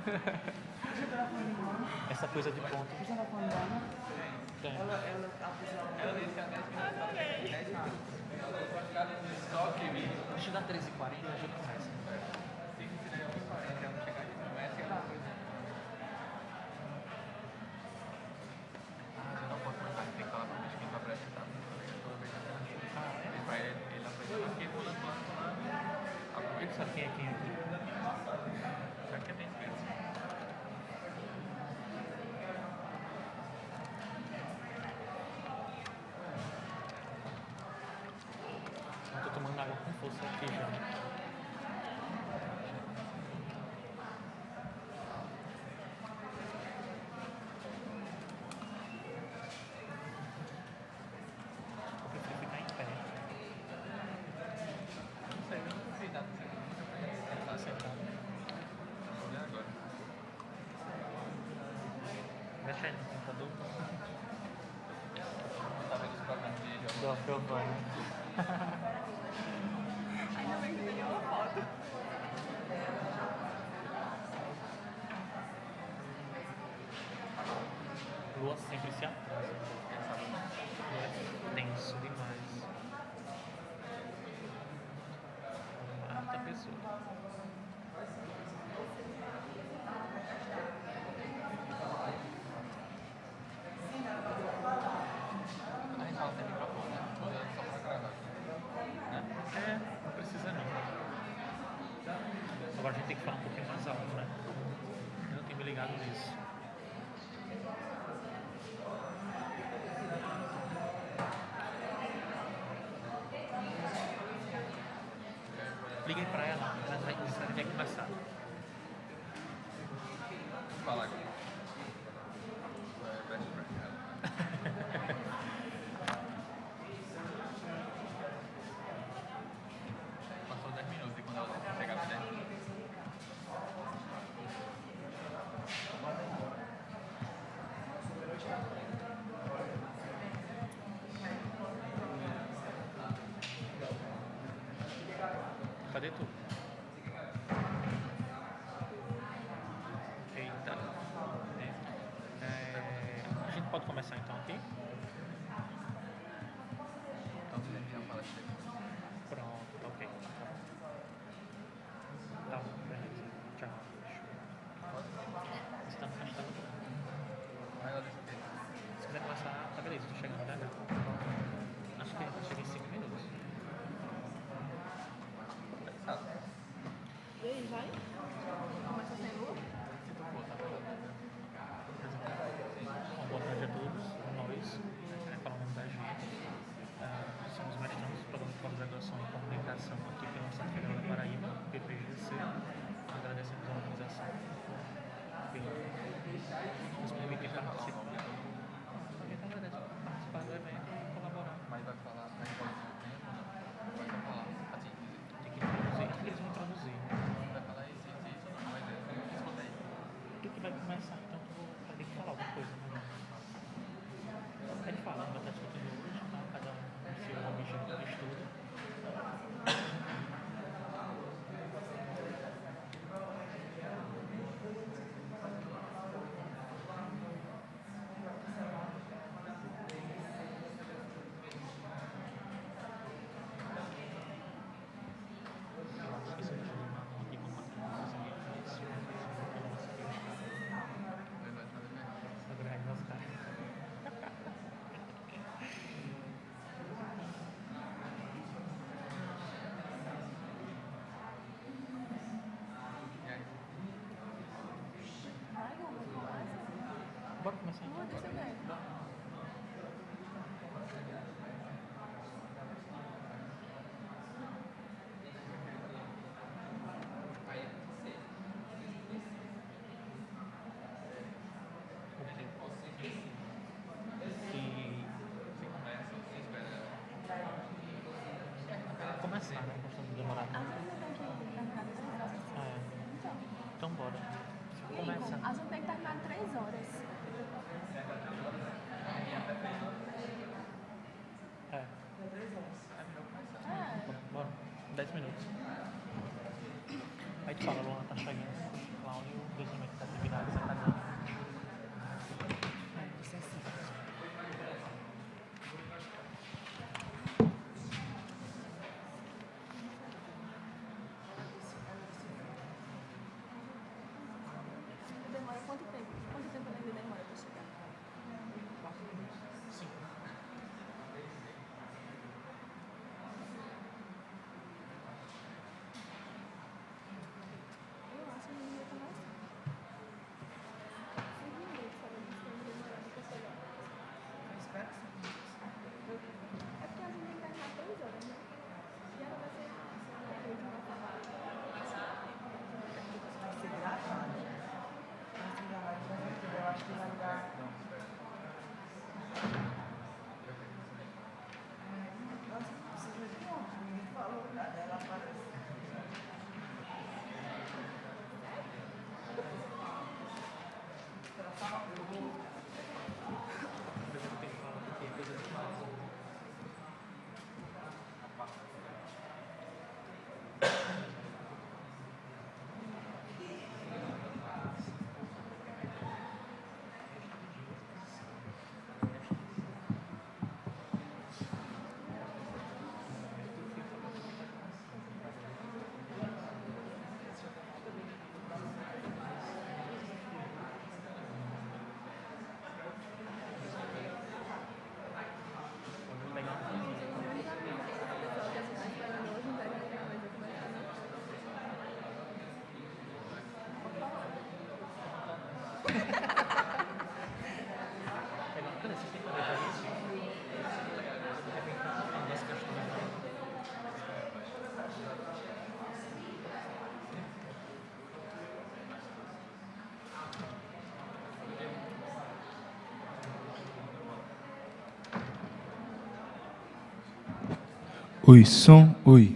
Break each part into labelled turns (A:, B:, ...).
A: Você tá falando de mano?
B: Essa coisa de ponto.
A: Você tá falando de mano?
B: Tem.
C: Ela disse que era 10 minutos. 10 minutos. Só que
B: Deixa eu dar 13h40 e a gente começa.
C: tem que ser 11h40, ela não chegar de começa e ela coisa. Eu não posso mais fazer, tem que falar pra gente quem vai apresentar. Toda vez que ele vai, ele apresenta aqui, pulando lá.
B: Ele sabe quem é quem aqui.
C: Já que é bem esperto.
B: Eu tô tomando água com força aqui já. Eu prefiro ficar em pé.
C: Não sei, eu não sei nada disso.
B: Tá sentado.
C: Vou olhar agora.
B: Mexe aí no computador.
C: Tá vendo os programas de jogo?
B: Do Giovanni.
A: Ainda bem que tem uma foto.
B: Lua sempre se atrasa. É tenso demais. Muita pessoa.
C: A gente fala sem microfone, né? Usando só pra gravar. Né?
B: Não precisa não. Agora a gente tem que falar um pouquinho mais alto, né? Eu não tinha me ligado nisso. Liguei pra ela, ela disse que tinha que começar.
C: Fala agora. Best friend. Passou 10 minutos e quando ela tentou chegar até 10.
B: Cadê tu? Eita. A gente pode começar então aqui?
C: Então você já fala chega.
B: Pronto, tá ok. Tá bom, beleza. Tchau. Estamos.
C: Aí ela disse o quê?
B: Se quiser começar, tá beleza, tô chegando, né? Acho que chega em 5 minutos.
C: Sabe?
A: E aí, vai? Começa sem lua?
C: Se tu for, tá falando.
B: Bom, boa tarde a todos. Nós, falando da gente, somos mestrandos do programa de pós-graduação em comunicação aqui pela Universidade Federal da Paraíba, PPGC. Agradecemos a organização pelo nos permitir participar. A gente agradece por participar do evento e colaborar.
C: Mas vai falar, vai introduzir o tempo, não? Vai só falar, assim, dizer.
B: Tem que introduzir, eles vão introduzir.
C: Vai falar isso, não vai dizer. Escuta aí.
B: Tu que vai começar, então tu vai ter que falar alguma coisa, né? Ele fala, vai estar discutindo hoje, tá? Cada um com seu objetivo de estudo. Eu acho que isso é uma aqui com uma coisa difícil. Agora vai gostar.
C: E aí?
A: Vai, Google, começa.
B: Bora começar então.
A: Deixa eu ver.
B: E
C: Você começa, você espera.
B: começar, né? Questão de demorar
A: A
B: tanto.
A: gente tem que terminar 3 horas.
B: É.
A: Então,
B: Então bora. Começa.
A: a gente tem que terminar 3 horas.
B: É.
A: É.
B: Bora. 10 minutos. Aí tu fala, Luana, tá chegando. Cláudio, o crescimento das atividades acadêmicas.
A: Demora quanto tempo? Quanto tempo ainda demora para chegar?
B: Sim.
A: Eu acho que ainda está mais. 5 minutos, sabe? Eles estão demorando para chegar. É porque a gente tem que terminar 3 horas, né? E ela vai ser a última trabalho.
D: Oi, som, oi.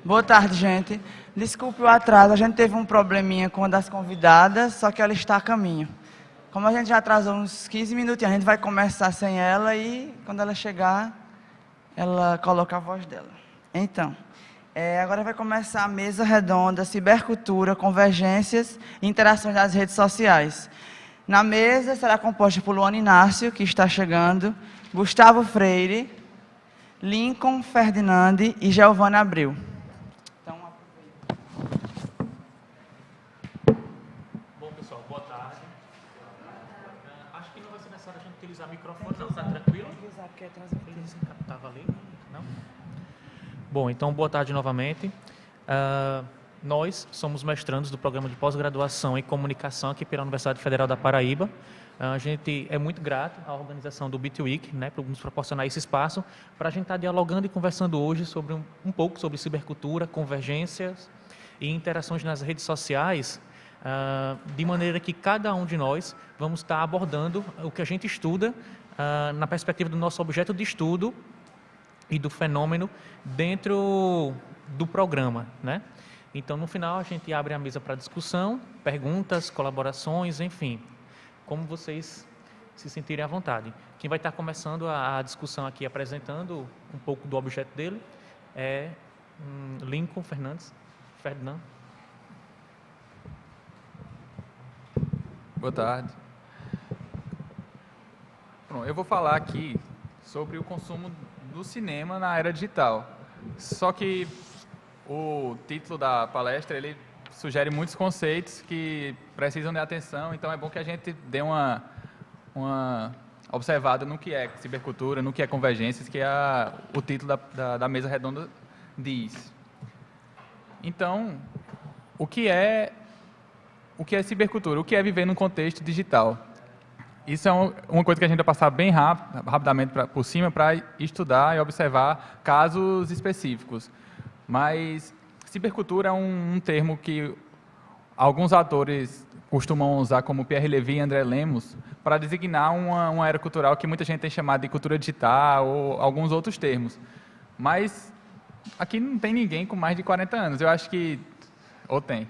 E: Boa tarde, gente. Desculpe o atraso, a gente teve um probleminha com uma das convidadas, só que ela está a caminho. Como a gente já atrasou uns 15 minutinhos, a gente vai começar sem ela e quando ela chegar, ela coloca a voz dela. Então, agora vai começar a mesa redonda, cibercultura, convergências e interações das redes sociais. Na mesa será composta por Luana Inácio, que está chegando, Gustavo Freire, Lincoln Ferdinand e Giovana Abreu. Então,
B: bom, pessoal, boa tarde. Acho que não vai ser necessário a gente utilizar microfone, não. Está tranquilo? Estava ali? Não? Bom, então, boa tarde novamente. Nós somos mestrandos do programa de pós-graduação em comunicação aqui pela Universidade Federal da Paraíba. A gente é muito grato à organização do BitWeek, né, por nos proporcionar esse espaço para a gente estar dialogando e conversando hoje sobre um pouco sobre cibercultura, convergências e interações nas redes sociais, de maneira que cada um de nós vamos estar abordando o que a gente estuda na perspectiva do nosso objeto de estudo e do fenômeno dentro do programa, né? Então, no final, a gente abre a mesa para discussão, perguntas, colaborações, enfim, como vocês se sentirem à vontade. Quem vai estar começando a discussão aqui, apresentando um pouco do objeto dele, é Lincoln Ferdinand.
C: Boa tarde. Bom, eu vou falar aqui sobre o consumo do cinema na era digital. Só que o título da palestra, ele sugere muitos conceitos que precisam de atenção, então é bom que a gente dê uma observada no que é cibercultura, no que é convergências, que o título da mesa redonda diz. Então, o que é cibercultura? O que é viver num contexto digital? Isso é uma coisa que a gente vai passar bem rapidamente por cima para estudar e observar casos específicos. Mas cibercultura é um termo que alguns autores costumam usar, como Pierre Levy e André Lemos, para designar uma era cultural que muita gente tem chamado de cultura digital ou alguns outros termos. Mas aqui não tem ninguém com mais de 40 anos, eu acho que... Ou tem.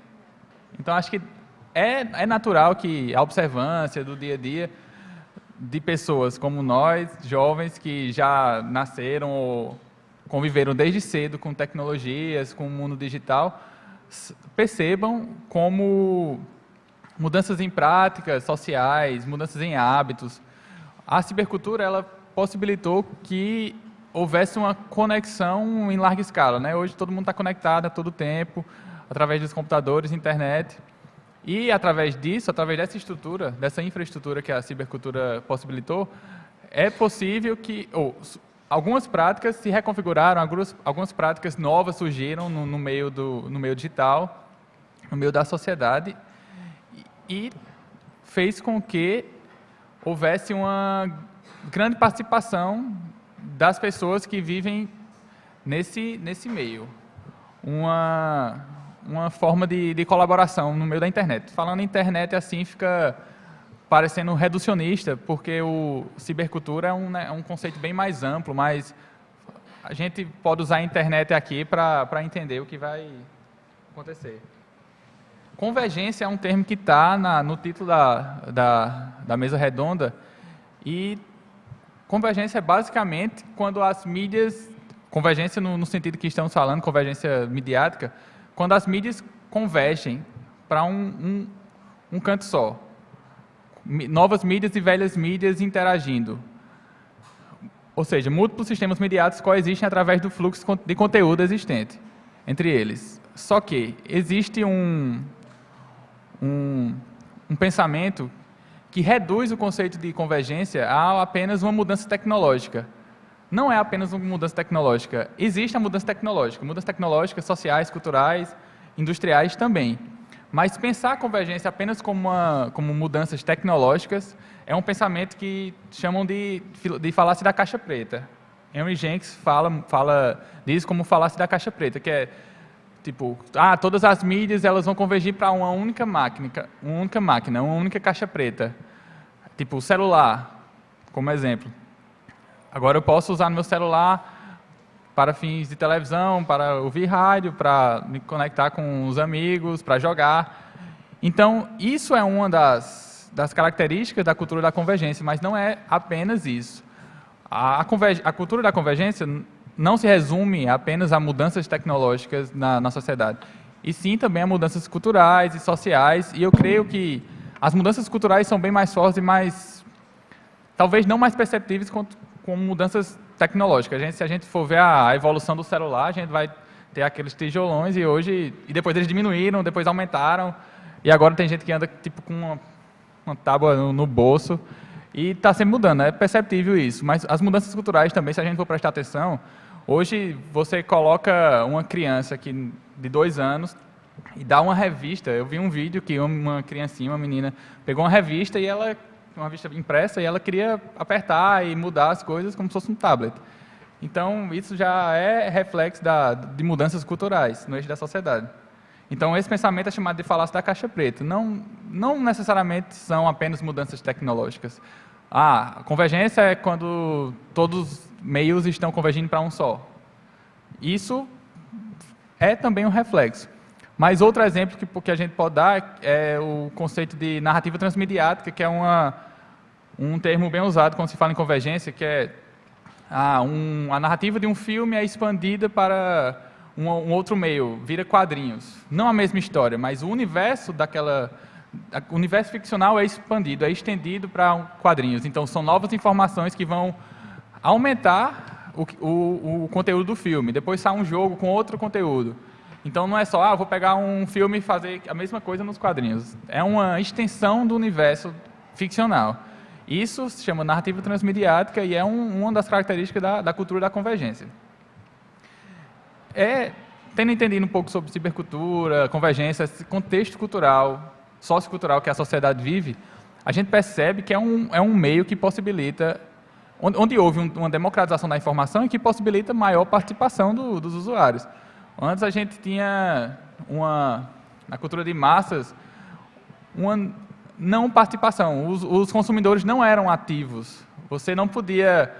C: Então, acho que é natural que a observância do dia a dia de pessoas como nós, jovens, que já nasceram ou conviveram desde cedo com tecnologias, com o mundo digital, percebam como mudanças em práticas sociais, mudanças em hábitos. A cibercultura, ela possibilitou que houvesse uma conexão em larga escala, né? Hoje todo mundo está conectado a todo tempo, através dos computadores, internet. E através disso, através dessa estrutura, dessa infraestrutura que a cibercultura possibilitou, é possível que... algumas práticas se reconfiguraram, algumas práticas novas surgiram no meio digital, no meio da sociedade, e fez com que houvesse uma grande participação das pessoas que vivem nesse meio. Uma forma de colaboração no meio da internet. Falando em internet, assim, fica parecendo reducionista, porque o cibercultura é um conceito bem mais amplo, mas a gente pode usar a internet aqui para entender o que vai acontecer. Convergência é um termo que está no título da mesa redonda, e convergência é basicamente quando as mídias, convergência no sentido que estamos falando, convergência midiática, quando as mídias convergem para um canto só. Novas mídias e velhas mídias interagindo. Ou seja, múltiplos sistemas mediáticos coexistem através do fluxo de conteúdo existente entre eles. Só que existe um pensamento que reduz o conceito de convergência a apenas uma mudança tecnológica. Não é apenas uma mudança tecnológica. Existe a mudança tecnológica. Mudanças tecnológicas, sociais, culturais, industriais também. Mas pensar a convergência apenas como mudanças tecnológicas é um pensamento que chamam de falácia da caixa preta. Henry Jenks diz como falácia da caixa preta, que é tipo, todas as mídias elas vão convergir para uma única máquina, uma única caixa preta. Tipo, o celular, como exemplo. Agora eu posso usar no meu celular para fins de televisão, para ouvir rádio, para me conectar com os amigos, para jogar. Então, isso é uma das características da cultura da convergência, mas não é apenas isso. A cultura da convergência não se resume apenas a mudanças tecnológicas na sociedade, e sim também a mudanças culturais e sociais, e eu creio que as mudanças culturais são bem mais fortes e mais, talvez não mais perceptíveis como mudanças tecnológicas. Se a gente for ver a evolução do celular, a gente vai ter aqueles tijolões e depois eles diminuíram, depois aumentaram, e agora tem gente que anda tipo com uma tábua no bolso, e está sempre mudando, é perceptível isso. Mas as mudanças culturais também, se a gente for prestar atenção, hoje você coloca uma criança de 2 anos e dá uma revista. Eu vi um vídeo que uma criancinha, uma menina, pegou uma revista impressa, e ela queria apertar e mudar as coisas como se fosse um tablet. Então, isso já é reflexo de mudanças culturais no eixo da sociedade. Então, esse pensamento é chamado de falácia da caixa preta. Não necessariamente são apenas mudanças tecnológicas. A convergência é quando todos os meios estão convergindo para um só. Isso é também um reflexo. Mas outro exemplo que a gente pode dar é o conceito de narrativa transmediática, que é um termo bem usado quando se fala em convergência, que é a narrativa de um filme é expandida para um outro meio, vira quadrinhos. Não a mesma história, mas o universo o universo ficcional é expandido, é estendido para quadrinhos. Então, são novas informações que vão aumentar o conteúdo do filme. Depois sai um jogo com outro conteúdo. Então, não é só, vou pegar um filme e fazer a mesma coisa nos quadrinhos. É uma extensão do universo ficcional. Isso se chama narrativa transmediática e é uma das características da cultura da convergência. Tendo entendido um pouco sobre cibercultura, convergência, esse contexto cultural, sociocultural que a sociedade vive, a gente percebe que é um meio que possibilita, onde houve uma democratização da informação e que possibilita maior participação dos usuários. Antes a gente tinha, na cultura de massas, uma não participação. Os consumidores não eram ativos. Você não podia...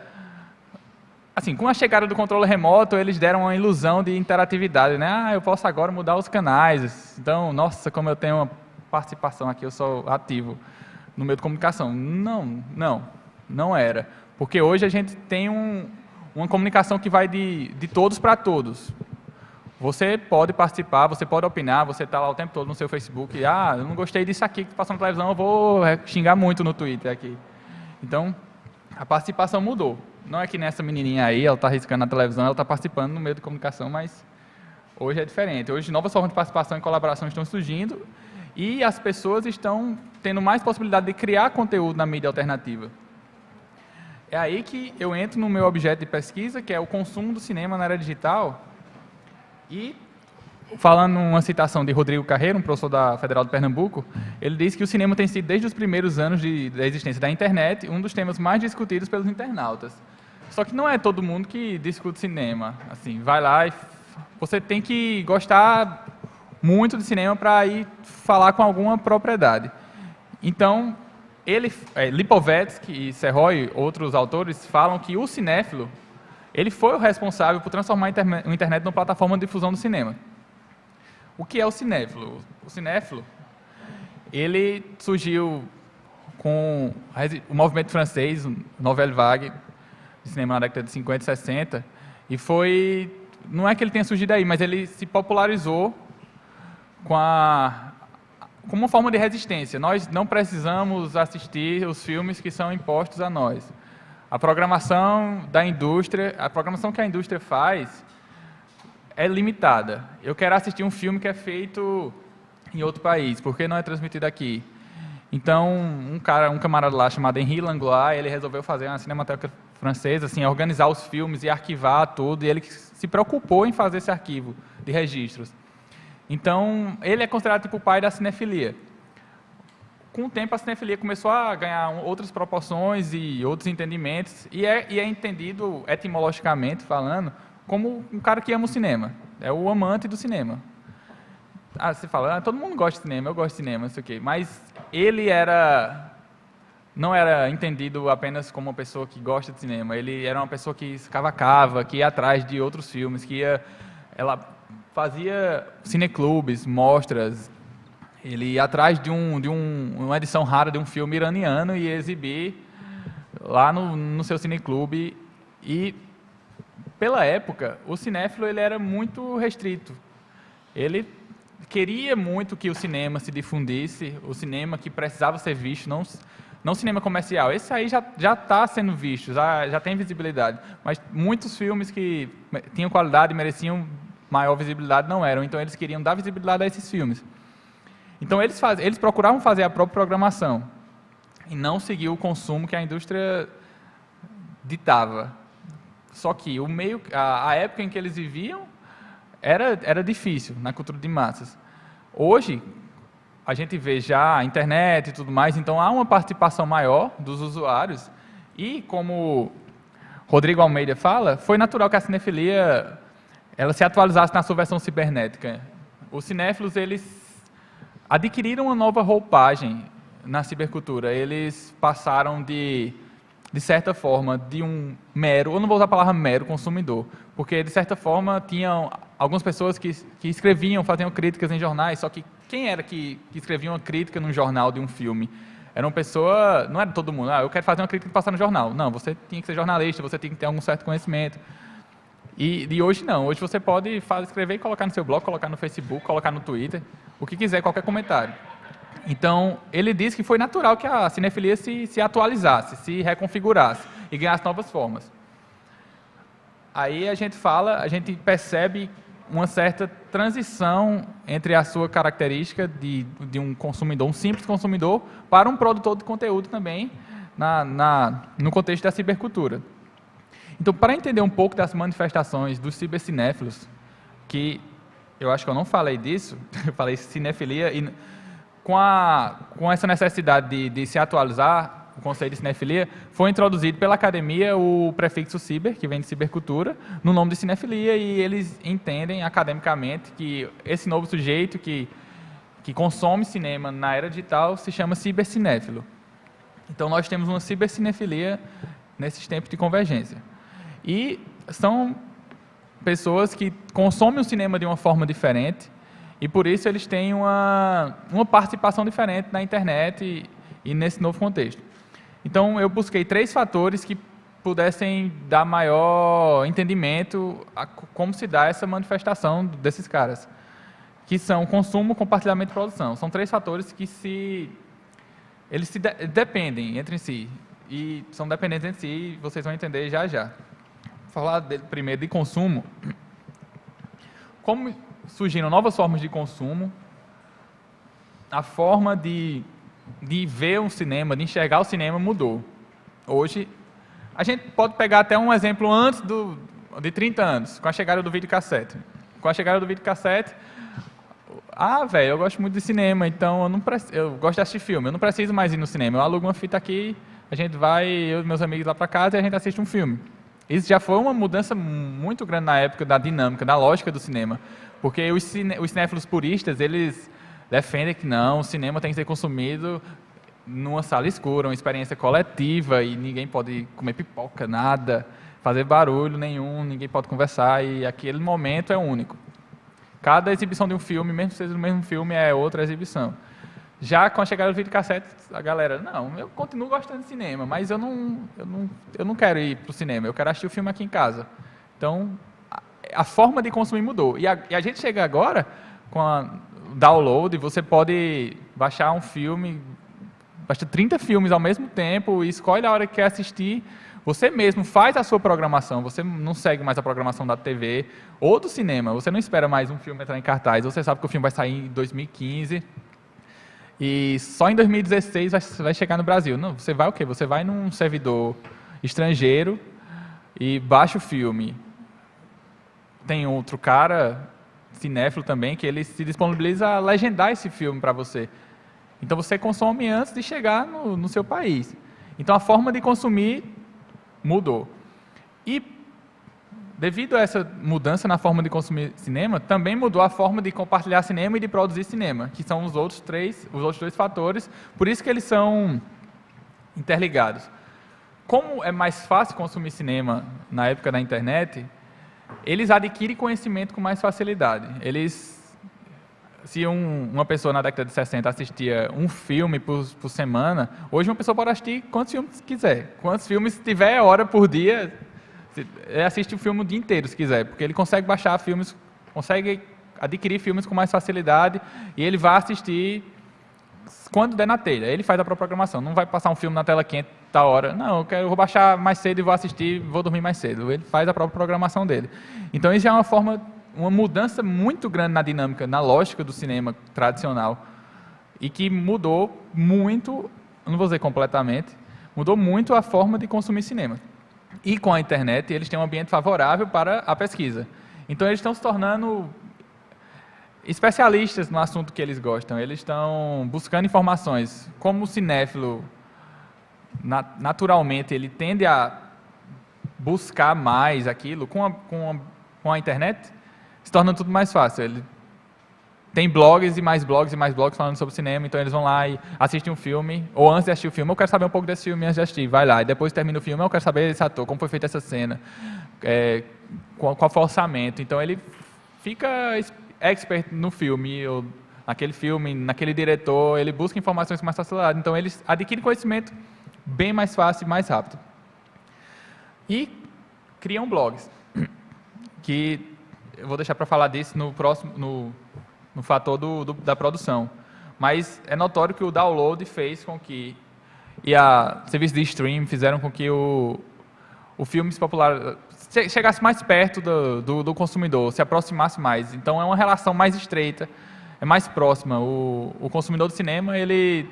C: Assim, com a chegada do controle remoto, eles deram uma ilusão de interatividade, né? Eu posso agora mudar os canais. Então, nossa, como eu tenho uma participação aqui, eu sou ativo no meio de comunicação. Não era. Porque hoje a gente tem uma comunicação que vai de todos para todos. Você pode participar, você pode opinar, você está lá o tempo todo no seu Facebook, eu não gostei disso aqui que passou na televisão, eu vou xingar muito no Twitter aqui. Então, a participação mudou. Não é que nessa menininha aí, ela está arriscando na televisão, ela está participando no meio de comunicação, mas hoje é diferente. Hoje, novas formas de participação e colaboração estão surgindo e as pessoas estão tendo mais possibilidade de criar conteúdo na mídia alternativa. É aí que eu entro no meu objeto de pesquisa, que é o consumo do cinema na era digital. E, falando uma citação de Rodrigo Carreiro, um professor da Federal de Pernambuco, ele diz que o cinema tem sido, desde os primeiros anos da existência da internet, um dos temas mais discutidos pelos internautas. Só que não é todo mundo que discute cinema. Assim, vai lá e você tem que gostar muito de cinema para ir falar com alguma propriedade. Então, Lipovetsky e Serroy, outros autores, falam que o cinéfilo ele foi o responsável por transformar a internet numa plataforma de difusão do cinema. O que é o cinéfilo? O cinéfilo, ele surgiu com o movimento francês, o Nouvelle Vague, de cinema na década de 50 e 60, e não é que ele tenha surgido aí, mas ele se popularizou como uma forma de resistência. Nós não precisamos assistir os filmes que são impostos a nós. A programação da indústria, a programação que a indústria faz é limitada. Eu quero assistir um filme que é feito em outro país, por que não é transmitido aqui? Então, um camarada lá chamado Henri Langlois, ele resolveu fazer uma cinemateca francesa, assim, organizar os filmes e arquivar tudo, e ele se preocupou em fazer esse arquivo de registros. Então, ele é considerado tipo o pai da cinefilia. Com o tempo, a cinefilia começou a ganhar outras proporções e outros entendimentos, e é entendido, etimologicamente falando, como um cara que ama o cinema. É o amante do cinema. Você fala, todo mundo gosta de cinema, eu gosto de cinema, não sei o quê. Mas ele não era entendido apenas como uma pessoa que gosta de cinema. Ele era uma pessoa que escavacava, que ia atrás de outros filmes, ela fazia cineclubes, mostras. Ele ia atrás de uma edição rara de um filme iraniano e ia exibir lá no seu cineclube. E, pela época, o cinéfilo ele era muito restrito. Ele queria muito que o cinema se difundisse, o cinema que precisava ser visto, não cinema comercial. Esse aí já está sendo visto, já tem visibilidade. Mas muitos filmes que tinham qualidade e mereciam maior visibilidade não eram. Então, eles queriam dar visibilidade a esses filmes. Então, eles procuravam fazer a própria programação e não seguir o consumo que a indústria ditava. Só que a época em que eles viviam era difícil na cultura de massas. Hoje, a gente vê já a internet e tudo mais, então há uma participação maior dos usuários e, como Rodrigo Almeida fala, foi natural que a cinefilia ela se atualizasse na sua versão cibernética. Os cinéfilos, eles adquiriram uma nova roupagem na cibercultura. Eles passaram de certa forma, de um mero, eu não vou usar a palavra mero, consumidor, porque, de certa forma, tinham algumas pessoas que escreviam, faziam críticas em jornais, só que quem era que escrevia uma crítica num jornal de um filme? Era uma pessoa, não era todo mundo, eu quero fazer uma crítica e passar no jornal. Não, você tinha que ser jornalista, você tinha que ter algum certo conhecimento. E hoje não, hoje você pode escrever e colocar no seu blog, colocar no Facebook, colocar no Twitter, o que quiser, qualquer comentário. Então, ele diz que foi natural que a cinefilia se atualizasse, se reconfigurasse e ganhasse novas formas. Aí a gente percebe uma certa transição entre a sua característica de um consumidor, um simples consumidor, para um produtor de conteúdo também, no contexto da cibercultura. Então, para entender um pouco das manifestações dos cibercinéfilos, que eu acho que eu não falei disso, eu falei cinefilia, e com essa necessidade de se atualizar, o conceito de cinefilia, foi introduzido pela academia o prefixo ciber, que vem de cibercultura, no nome de cinefilia, e eles entendem academicamente que esse novo sujeito que consome cinema na era digital se chama cibercinéfilo. Então, nós temos uma cibercinefilia nesses tempos de convergência. E são pessoas que consomem o cinema de uma forma diferente, e por isso eles têm uma participação diferente na internet e nesse novo contexto. Então, eu busquei 3 fatores que pudessem dar maior entendimento a como se dá essa manifestação desses caras, que são consumo, compartilhamento e produção. São 3 fatores que eles se dependem entre si, e são dependentes entre si, e vocês vão entender já já. Vou falar primeiro de consumo. Como surgiram novas formas de consumo, a forma de ver um cinema, de enxergar o cinema mudou. Hoje, a gente pode pegar até um exemplo antes de 30 anos, com a chegada do videocassete. Com a chegada do videocassete, velho, eu gosto muito de cinema, então eu gosto de assistir filme, eu não preciso mais ir no cinema, eu alugo uma fita aqui, a gente vai, eu e meus amigos lá para casa e a gente assiste um filme. Isso já foi uma mudança muito grande na época da dinâmica, da lógica do cinema. Porque os cinéfilos puristas, eles defendem que não, o cinema tem que ser consumido numa sala escura, uma experiência coletiva, e ninguém pode comer pipoca, nada, fazer barulho nenhum, ninguém pode conversar, e aquele momento é único. Cada exibição de um filme, mesmo que seja o mesmo filme, é outra exibição. Já com a chegada do videocassete, a galera, não, eu continuo gostando de cinema, mas eu não quero ir para o cinema, eu quero assistir o filme aqui em casa. Então, a forma de consumir mudou. E a gente chega agora com o download, você pode baixar um filme, baixa 30 filmes ao mesmo tempo, e escolhe a hora que quer assistir. Você mesmo faz a sua programação, você não segue mais a programação da TV ou do cinema, você não espera mais um filme entrar em cartaz, você sabe que o filme vai sair em 2015, e só em 2016 vai chegar no Brasil. Não, você vai o quê? Você vai num servidor estrangeiro e baixa o filme. Tem outro cara, cinéfilo também, que ele se disponibiliza a legendar esse filme para você. Então você consome antes de chegar no seu país. Então a forma de consumir mudou. E devido a essa mudança na forma de consumir cinema, também mudou a forma de compartilhar cinema e de produzir cinema, que são os outros 2 fatores, por isso que eles são interligados. Como é mais fácil consumir cinema na época da internet, eles adquirem conhecimento com mais facilidade. Se uma pessoa na década de 60 assistia um filme por semana, hoje uma pessoa pode assistir quantos filmes quiser. Quantos filmes tiver hora por dia, ele assiste o filme o dia inteiro, se quiser, porque ele consegue baixar filmes, consegue adquirir filmes com mais facilidade e ele vai assistir quando der na telha. Ele faz a própria programação. Não vai passar um filme na tela quente tal hora. Não, vou baixar mais cedo e vou assistir, vou dormir mais cedo. Ele faz a própria programação dele. Então, isso já é uma mudança muito grande na dinâmica, na lógica do cinema tradicional e que mudou muito, não vou dizer completamente, mudou muito a forma de consumir cinema. E com a internet, eles têm um ambiente favorável para a pesquisa. Então, eles estão se tornando especialistas no assunto que eles gostam. Eles estão buscando informações. Como o cinéfilo, naturalmente, ele tende a buscar mais aquilo, com a internet, se torna tudo mais fácil. Ele tem blogs e mais blogs falando sobre cinema, então eles vão lá e assistem um filme, ou antes de assistir o filme, eu quero saber um pouco desse filme antes de assistir, vai lá, e depois termina o filme, eu quero saber desse ator, como foi feita essa cena, qual foi o orçamento. Então ele fica expert no filme, ou naquele filme, naquele diretor, ele busca informações com mais facilidade, então eles adquirem conhecimento bem mais fácil e mais rápido. E criam blogs, que eu vou deixar para falar disso no próximo, no fator da produção. Mas é notório que o download fez com que, e a serviço de stream fizeram com que o filme se popular chegasse mais perto do consumidor, se aproximasse mais. Então é uma relação mais estreita, é mais próxima. O consumidor do cinema, ele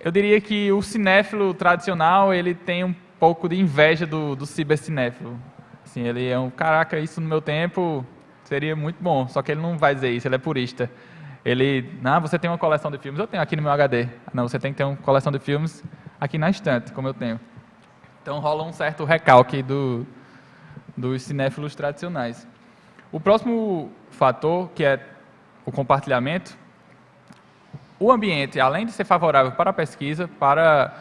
C: eu diria que o cinéfilo tradicional, ele tem um pouco de inveja do cibercinéfilo. Assim, ele é caraca, isso no meu tempo seria muito bom, só que ele não vai dizer isso, ele é purista. Você tem uma coleção de filmes, eu tenho aqui no meu HD. Não, você tem que ter uma coleção de filmes aqui na estante, como eu tenho. Então rola um certo recalque dos cinéfilos tradicionais. O próximo fator, que é o compartilhamento, o ambiente, além de ser favorável para a pesquisa, para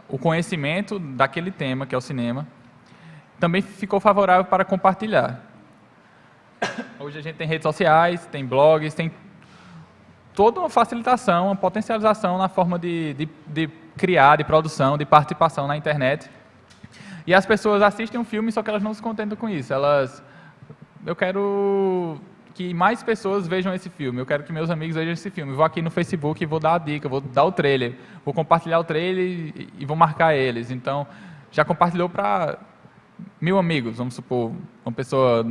C: o conhecimento daquele tema, que é o cinema, também ficou favorável para compartilhar. Hoje a gente tem redes sociais, tem blogs, tem toda uma facilitação, uma potencialização na forma de criar, de produção, de participação na internet. E as pessoas assistem um filme, só que elas não se contentam com isso. Eu quero que mais pessoas vejam esse filme, eu quero que meus amigos vejam esse filme. Eu vou aqui no Facebook e vou dar a dica, vou dar o trailer, vou compartilhar o trailer e vou marcar eles. Então, já compartilhou para 1000 amigos, vamos supor, uma pessoa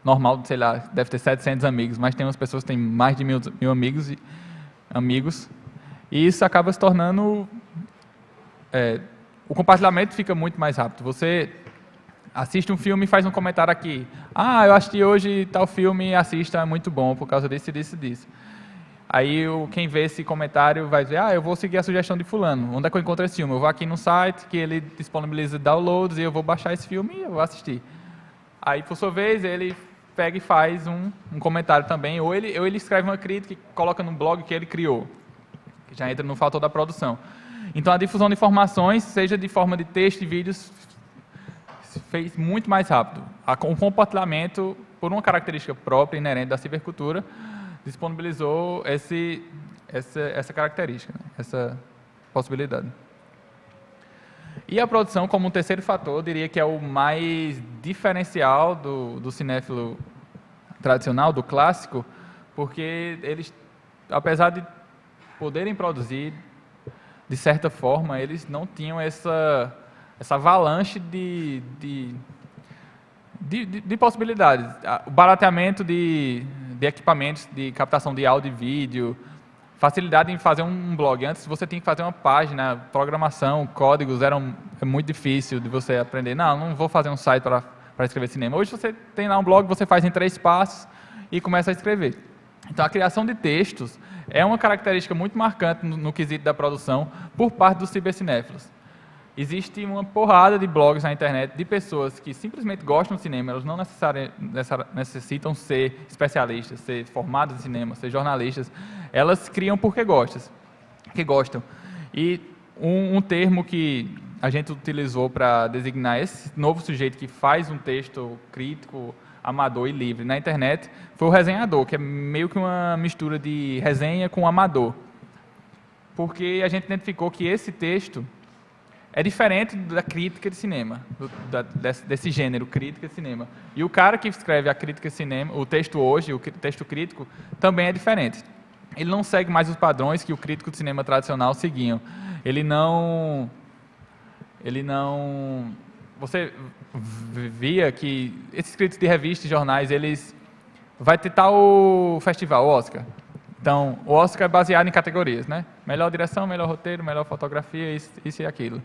C: normal, sei lá, deve ter 700 amigos, mas tem umas pessoas que têm mais de 1000 amigos, e isso acaba se tornando... o compartilhamento fica muito mais rápido. Você assiste um filme e faz um comentário aqui. Eu assisti hoje tal filme, assista, é muito bom, por causa disso, disso, disso. Aí quem vê esse comentário vai dizer, eu vou seguir a sugestão de fulano. Onde é que eu encontro esse filme? Eu vou aqui no site que ele disponibiliza downloads e eu vou baixar esse filme e eu vou assistir. Aí, por sua vez, ele pega e faz um comentário também, ou ele escreve uma crítica e coloca no blog que ele criou, que já entra no fator da produção. Então, a difusão de informações, seja de forma de texto e vídeos, fez muito mais rápido. O compartilhamento, por uma característica própria, inerente da cibercultura, disponibilizou essa característica, essa possibilidade. E a produção, como um terceiro fator, eu diria que é o mais diferencial do cinéfilo tradicional, do clássico, porque eles, apesar de poderem produzir, de certa forma, eles não tinham essa avalanche de possibilidades. O barateamento de equipamentos de captação de áudio e vídeo, facilidade em fazer um blog. Antes você tinha que fazer uma página, programação, códigos, é muito difícil de você aprender. Não vou fazer um site para escrever cinema. Hoje você tem lá um blog, você faz em 3 passos e começa a escrever. Então a criação de textos é uma característica muito marcante no quesito da produção por parte dos cibercinéfilos. Existe uma porrada de blogs na internet de pessoas que simplesmente gostam de cinema, elas não necessitam ser especialistas, ser formadas em cinema, ser jornalistas, elas criam porque gostam. E um termo que a gente utilizou para designar esse novo sujeito que faz um texto crítico, amador e livre na internet foi o resenhador, que é meio que uma mistura de resenha com amador. Porque a gente identificou que esse texto é diferente da crítica de cinema, desse gênero, crítica de cinema. E o cara que escreve a crítica de cinema, o texto hoje, o texto crítico, também é diferente. Ele não segue mais os padrões que o crítico de cinema tradicional seguiam. Ele não... Você via que esses críticos de revistas e jornais, eles... Vai ter tal festival, o Oscar. Então, o Oscar é baseado em categorias, né? Melhor direção, melhor roteiro, melhor fotografia, isso e aquilo.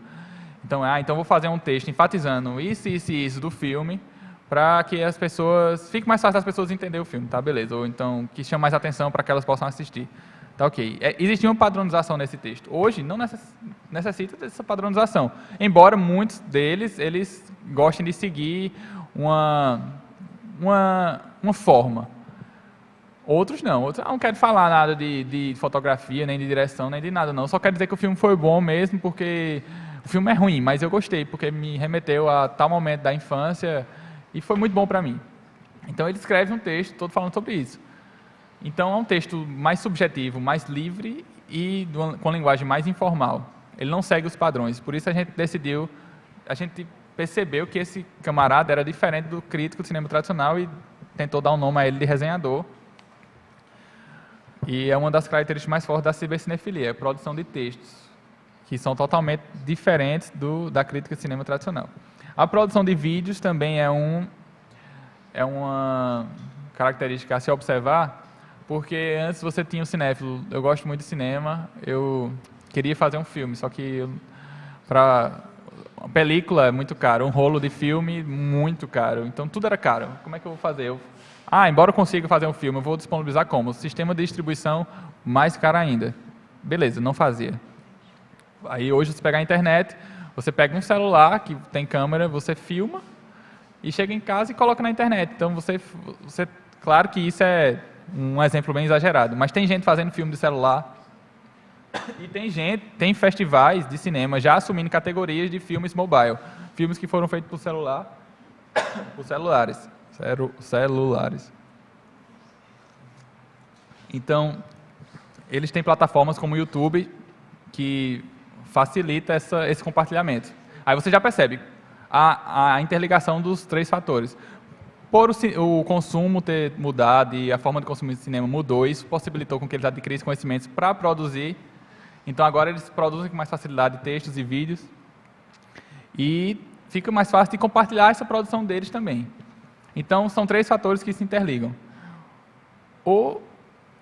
C: Então, vou fazer um texto enfatizando isso e isso do filme, para que as pessoas... Fique mais fácil as pessoas entenderem o filme, tá? Beleza. Ou então, que chame mais atenção para que elas possam assistir. Tá, ok. Existia uma padronização nesse texto. Hoje, não necessita dessa padronização. Embora muitos deles, eles gostem de seguir uma forma. Outros não. Outros não querem falar nada de fotografia, nem de direção, nem de nada, não. Só quero dizer que o filme foi bom mesmo, porque o filme é ruim, mas eu gostei, porque me remeteu a tal momento da infância e foi muito bom para mim. Então, ele escreve um texto todo falando sobre isso. Então, é um texto mais subjetivo, mais livre e com linguagem mais informal. Ele não segue os padrões. Por isso, a gente percebeu que esse camarada era diferente do crítico de cinema tradicional e tentou dar um nome a ele de resenhador. E é uma das características mais fortes da cibercinefilia, a produção de textos, que são totalmente diferentes da crítica de cinema tradicional. A produção de vídeos também é uma característica a se observar, porque antes você tinha o cinéfilo, eu gosto muito de cinema, eu queria fazer um filme, só que para uma película é muito caro, um rolo de filme muito caro, então tudo era caro. Como é que eu vou fazer? Embora eu consiga fazer um filme, eu vou disponibilizar como? O sistema de distribuição mais caro ainda. Beleza, não fazia. Aí hoje você pega a internet, você pega um celular que tem câmera, você filma e chega em casa e coloca na internet. Então você claro que isso é um exemplo bem exagerado, mas tem gente fazendo filme de celular e tem festivais de cinema já assumindo categorias de filmes mobile, filmes que foram feitos por celulares. Então, eles têm plataformas como o YouTube que facilita esse compartilhamento. Aí você já percebe a interligação dos três fatores. Por o consumo ter mudado e a forma de consumir cinema mudou, isso possibilitou com que eles adquirissem conhecimentos para produzir. Então, agora eles produzem com mais facilidade textos e vídeos e fica mais fácil de compartilhar essa produção deles também. Então, são três fatores que se interligam.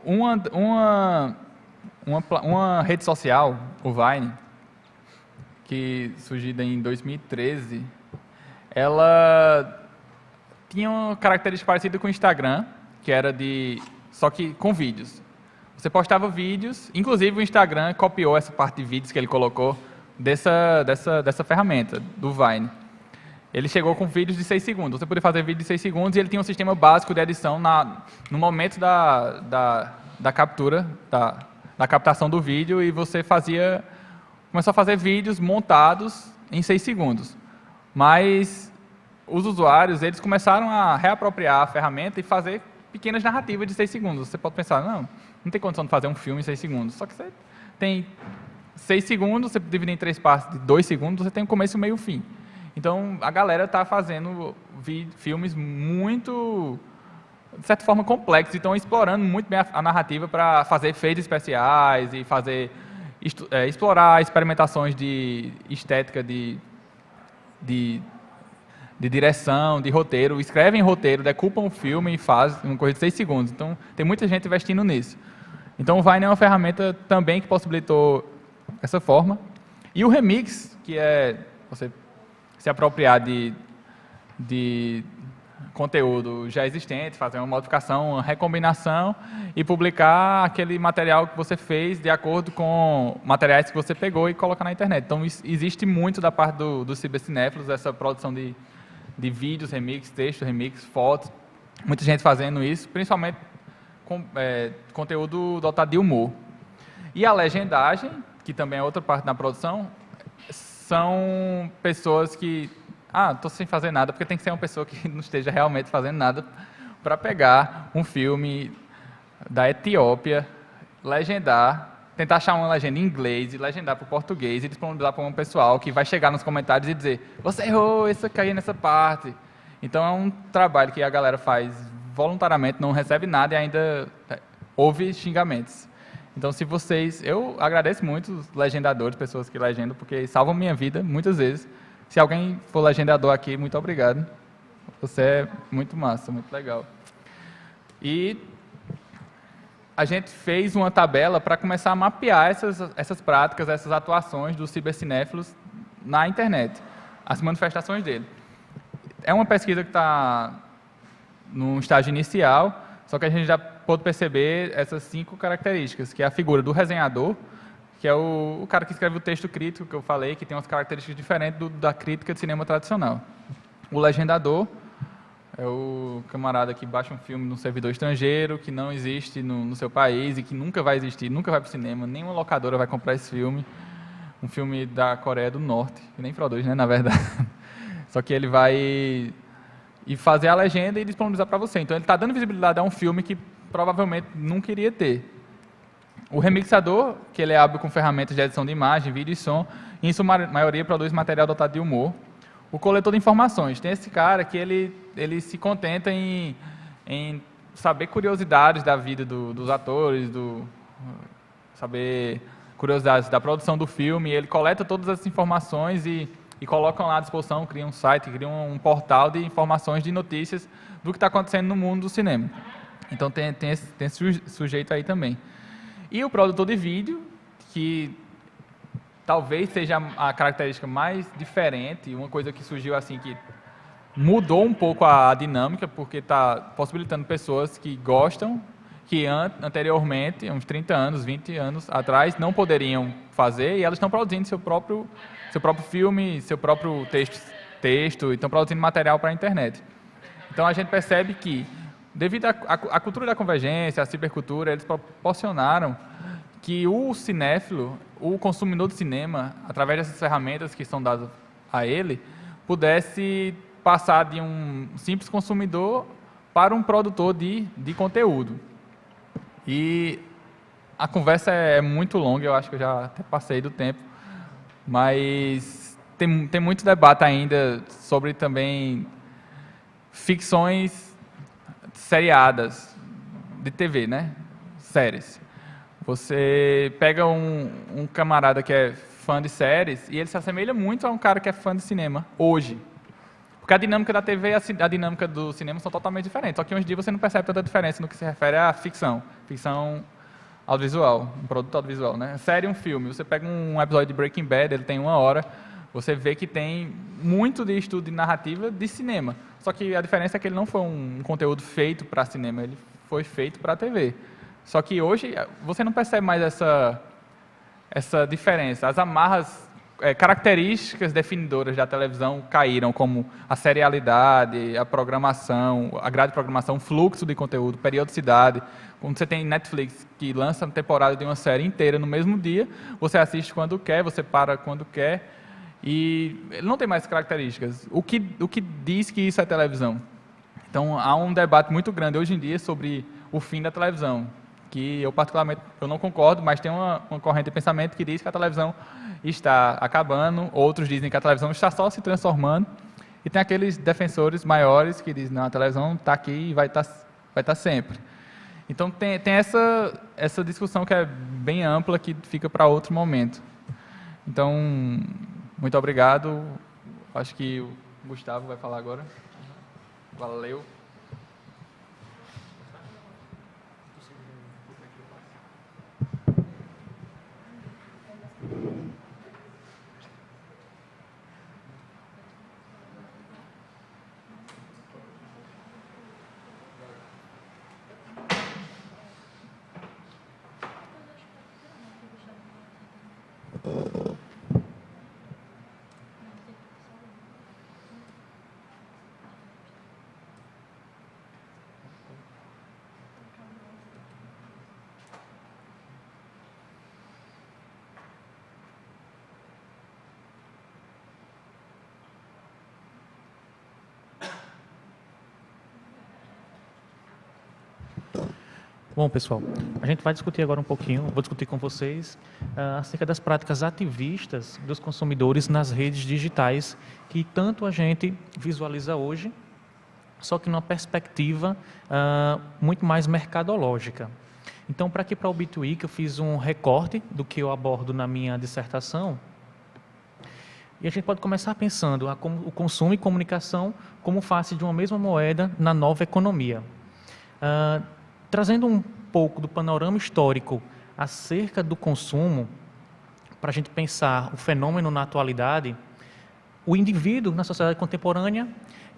C: Uma rede social, o Vine, que surgiu em 2013, ela tinha uma característica parecida com o Instagram, que era só que com vídeos. Você postava vídeos, inclusive o Instagram copiou essa parte de vídeos que ele colocou dessa ferramenta, do Vine. Ele chegou com vídeos de 6 segundos. Você podia fazer vídeo de 6 segundos e ele tinha um sistema básico de edição no momento da captura, da captação do vídeo, e você começou a fazer vídeos montados em 6 segundos. Mas os usuários, eles começaram a reapropriar a ferramenta e fazer pequenas narrativas de 6 segundos. Você pode pensar, não tem condição de fazer um filme em 6 segundos. Só que você tem 6 segundos, você divide em 3 partes de 2 segundos, você tem um começo, meio e fim. Então, a galera está fazendo filmes muito, de certa forma, complexos, e estão explorando muito bem a narrativa para fazer efeitos especiais e explorar experimentações de estética, de direção, de roteiro. Escrevem roteiro, decupam o filme e fazem uma coisa de 6 segundos. Então, tem muita gente investindo nisso. Então, o Vine é uma ferramenta também que possibilitou essa forma. E o remix, que é você se apropriar de conteúdo já existente, fazer uma modificação, uma recombinação e publicar aquele material que você fez de acordo com materiais que você pegou e colocar na internet. Então, existe muito da parte dos cibercinéfilos, essa produção de vídeos, remix, texto, remix, fotos. Muita gente fazendo isso, principalmente com conteúdo dotado de humor. E a legendagem, que também é outra parte da produção, são pessoas que, estou sem fazer nada, porque tem que ser uma pessoa que não esteja realmente fazendo nada para pegar um filme da Etiópia, legendar tentar achar uma legenda em inglês e legendar para o português e disponibilizar para um pessoal que vai chegar nos comentários e dizer: você errou, isso aqui nessa parte. Então é um trabalho que a galera faz voluntariamente, não recebe nada e ainda ouve xingamentos. Então, se vocês... Eu agradeço muito os legendadores, pessoas que legendam, porque salvam minha vida muitas vezes. Se alguém for legendador aqui, muito obrigado. Você é muito massa, muito legal. E a gente fez uma tabela para começar a mapear essas práticas, essas atuações dos cibercinéfilos na internet, as manifestações dele. É uma pesquisa que está no estágio inicial, só que a gente já pôde perceber essas 5 características, que é a figura do resenhador, que é o cara que escreve o texto crítico que eu falei, que tem umas características diferentes da crítica de cinema tradicional. O legendador é o camarada que baixa um filme num servidor estrangeiro, que não existe no seu país e que nunca vai existir, nunca vai para o cinema, nenhuma locadora vai comprar esse filme. Um filme da Coreia do Norte, que nem produz, né, na verdade. Só que ele vai fazer a legenda e disponibilizar para você. Então ele está dando visibilidade a um filme que provavelmente não queria ter. O remixador, que ele é hábil com ferramentas de edição de imagem, vídeo e som, e em sua maioria produz material dotado de humor. O coletor de informações, tem esse cara que ele se contenta em saber curiosidades da vida dos atores, saber curiosidades da produção do filme, ele coleta todas essas informações e colocam lá à disposição, cria um site, cria um portal de informações, de notícias do que está acontecendo no mundo do cinema. Então tem esse sujeito aí também. E o produtor de vídeo, que talvez seja a característica mais diferente, uma coisa que surgiu assim, que mudou um pouco a dinâmica, porque está possibilitando pessoas que gostam, que anteriormente, uns 30 anos, 20 anos atrás, não poderiam fazer, e elas estão produzindo seu próprio filme, seu próprio texto, e estão produzindo material para a internet. Então a gente percebe que, devido à cultura da convergência, à cibercultura, eles proporcionaram que o cinéfilo, o consumidor de cinema, através dessas ferramentas que são dadas a ele, pudesse passar de um simples consumidor para um produtor de conteúdo. E a conversa é muito longa, eu acho que eu já até passei do tempo, mas tem muito debate ainda sobre também ficções seriadas de TV, né? Séries. Você pega um camarada que é fã de séries e ele se assemelha muito a um cara que é fã de cinema, hoje. Porque a dinâmica da TV e a dinâmica do cinema são totalmente diferentes. Só que hoje em dia você não percebe tanta diferença no que se refere à ficção audiovisual, um produto audiovisual, né? Série, um filme. Você pega um episódio de Breaking Bad, ele tem 1 hora, você vê que tem muito de estudo de narrativa de cinema. Só que a diferença é que ele não foi um conteúdo feito para cinema, ele foi feito para a TV. Só que hoje você não percebe mais essa diferença. As amarras, características definidoras da televisão caíram, como a serialidade, a programação, a grade de programação, fluxo de conteúdo, periodicidade. Quando você tem Netflix que lança uma temporada de uma série inteira no mesmo dia, você assiste quando quer, você para quando quer, e ele não tem mais características. O que diz que isso é televisão? Então, há um debate muito grande hoje em dia sobre o fim da televisão, que eu particularmente não concordo, mas tem uma corrente de pensamento que diz que a televisão está acabando, outros dizem que a televisão está só se transformando, e tem aqueles defensores maiores que dizem, não, a televisão está aqui e vai estar sempre. Então tem essa discussão que é bem ampla, que fica para outro momento. Então, muito obrigado. Acho que o Gustavo vai falar agora. Valeu.
B: Bom, pessoal, a gente vai discutir agora um pouquinho, vou discutir com vocês acerca das práticas ativistas dos consumidores nas redes digitais, que tanto a gente visualiza hoje, só que numa perspectiva muito mais mercadológica. Então, para aqui para o B2E, que eu fiz um recorte do que eu abordo na minha dissertação, e a gente pode começar pensando o consumo e comunicação como face de uma mesma moeda na nova economia. Trazendo um pouco do panorama histórico acerca do consumo, para a gente pensar o fenômeno na atualidade, o indivíduo na sociedade contemporânea,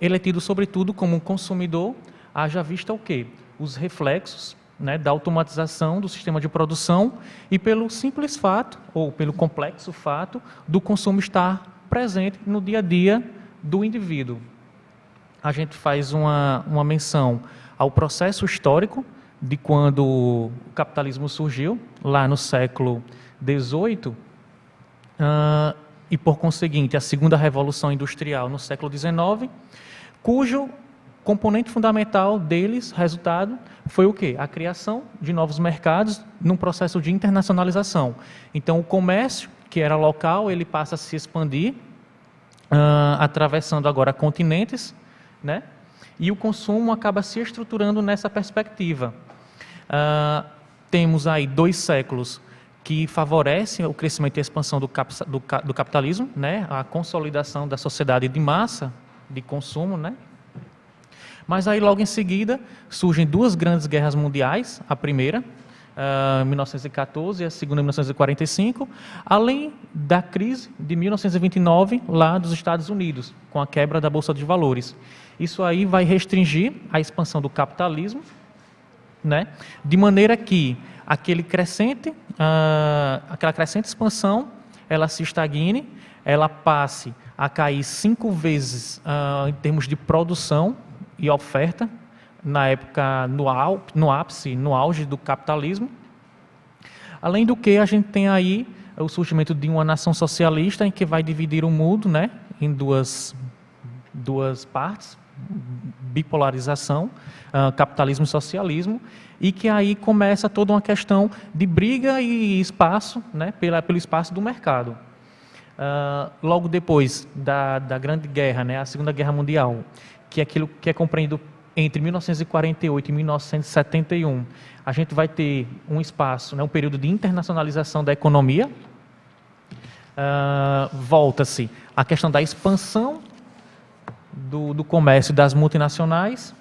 B: ele é tido sobretudo como um consumidor, haja vista o quê? Os reflexos, né, da automatização do sistema de produção e pelo simples fato, ou pelo complexo fato, do consumo estar presente no dia a dia do indivíduo. A gente faz uma menção ao processo histórico de quando o capitalismo surgiu, lá no século XVIII, e por conseguinte a segunda revolução industrial no século XIX, cujo componente fundamental deles, resultado, foi o quê? A criação de novos mercados num processo de internacionalização. Então, o comércio, que era local, ele passa a se expandir, atravessando agora continentes, né? E o consumo acaba se estruturando nessa perspectiva. Temos aí 2 séculos que favorecem o crescimento e a expansão do capitalismo, né? A consolidação da sociedade de massa, de consumo, né? Mas aí logo em seguida surgem 2 grandes guerras mundiais, a primeira, 1914 e a segunda, 1945, além da crise de 1929 lá dos Estados Unidos, com a quebra da Bolsa de Valores. Isso aí vai restringir a expansão do capitalismo, né? De maneira que aquela crescente expansão, ela se estagne, ela passe a cair 5 vezes em termos de produção e oferta, na época, no ápice, no auge do capitalismo. Além do que, a gente tem aí o surgimento de uma nação socialista em que vai dividir o mundo, né, em duas partes, bipolarização, capitalismo e socialismo, e que aí começa toda uma questão de briga e espaço, né, pelo espaço do mercado. Logo depois da Grande Guerra, né, a Segunda Guerra Mundial, que é aquilo que é compreendido entre 1948 e 1971, a gente vai ter um espaço, né, um período de internacionalização da economia. Volta-se a questão da expansão do comércio das multinacionais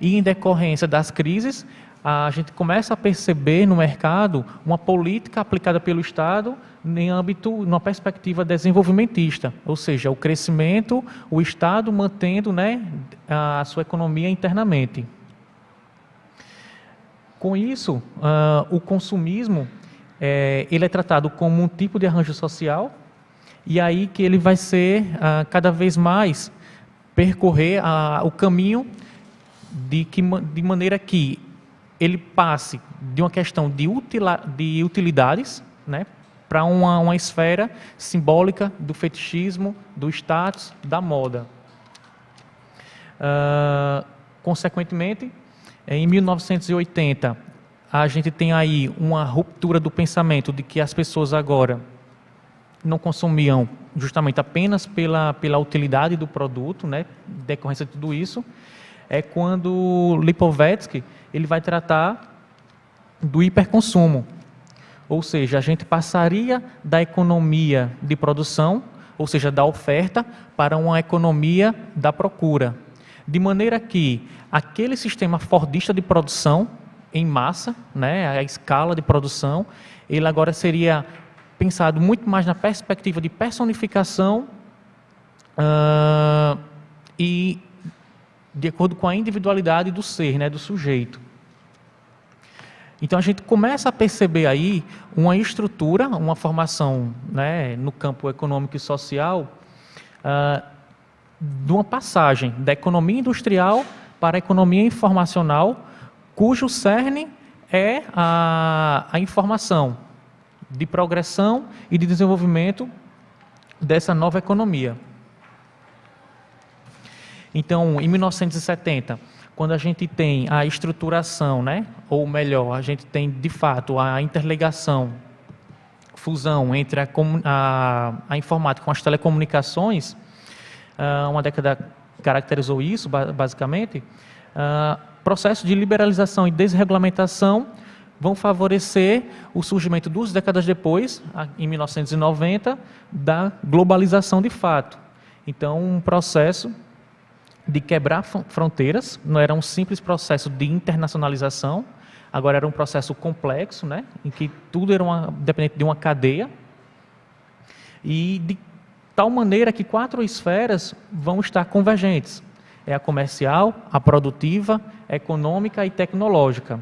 B: e, em decorrência das crises, a gente começa a perceber no mercado uma política aplicada pelo Estado em âmbito, numa perspectiva desenvolvimentista, ou seja, o crescimento, o Estado mantendo, né, a sua economia internamente. Com isso, o consumismo ele é tratado como um tipo de arranjo social, e aí que ele vai ser cada vez mais percorrer o caminho de maneira que ele passe de uma questão de utilidades, né, para uma esfera simbólica do fetichismo, do status, da moda. Consequentemente, em 1980, a gente tem aí uma ruptura do pensamento de que as pessoas agora não consumiam justamente apenas pela utilidade do produto, né, decorrência de tudo isso. É quando Lipovetsky ele vai tratar do hiperconsumo, ou seja, a gente passaria da economia de produção, ou seja, da oferta, para uma economia da procura, de maneira que aquele sistema fordista de produção em massa, né, a escala de produção, ele agora seria pensado muito mais na perspectiva de personificação e de acordo com a individualidade do ser, né, do sujeito. Então a gente começa a perceber aí uma estrutura, uma formação, né, no campo econômico e social, de uma passagem da economia industrial para a economia informacional, cujo cerne é a informação de progressão e de desenvolvimento dessa nova economia. Então, em 1970, quando a gente tem a estruturação, né? Ou melhor, a gente tem de fato a interligação, fusão entre a informática com as telecomunicações, uma década caracterizou isso, basicamente. Processos de liberalização e desregulamentação vão favorecer o surgimento 2 décadas depois, em 1990, da globalização de fato. Então, um processo de quebrar fronteiras, não era um simples processo de internacionalização, agora era um processo complexo, né, em que tudo era dependente de uma cadeia, e de tal maneira que 4 esferas vão estar convergentes. É a comercial, a produtiva, a econômica e tecnológica.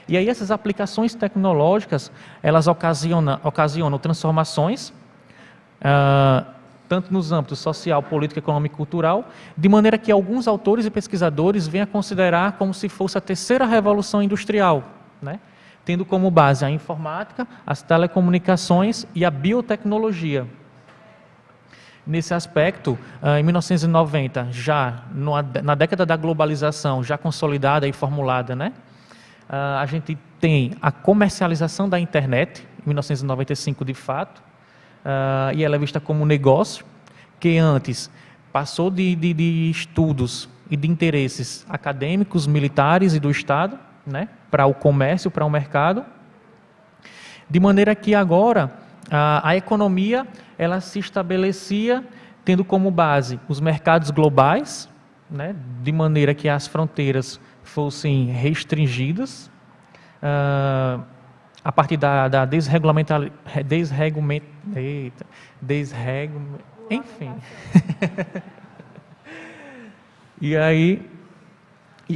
B: E aí essas aplicações tecnológicas, elas ocasionam transformações, tanto nos âmbitos social, político, econômico e cultural, de maneira que alguns autores e pesquisadores vêm a considerar como se fosse a terceira revolução industrial, né? Tendo como base a informática, as telecomunicações e a biotecnologia. Nesse aspecto, em 1990, já na década da globalização, já consolidada e formulada, né? A gente tem a comercialização da internet, em 1995 de fato, e ela é vista como um negócio, que antes passou de estudos e de interesses acadêmicos, militares e do Estado, né, para o comércio, para o mercado, de maneira que agora a economia ela se estabelecia tendo como base os mercados globais, né, de maneira que as fronteiras fossem restringidas, a partir da enfim. E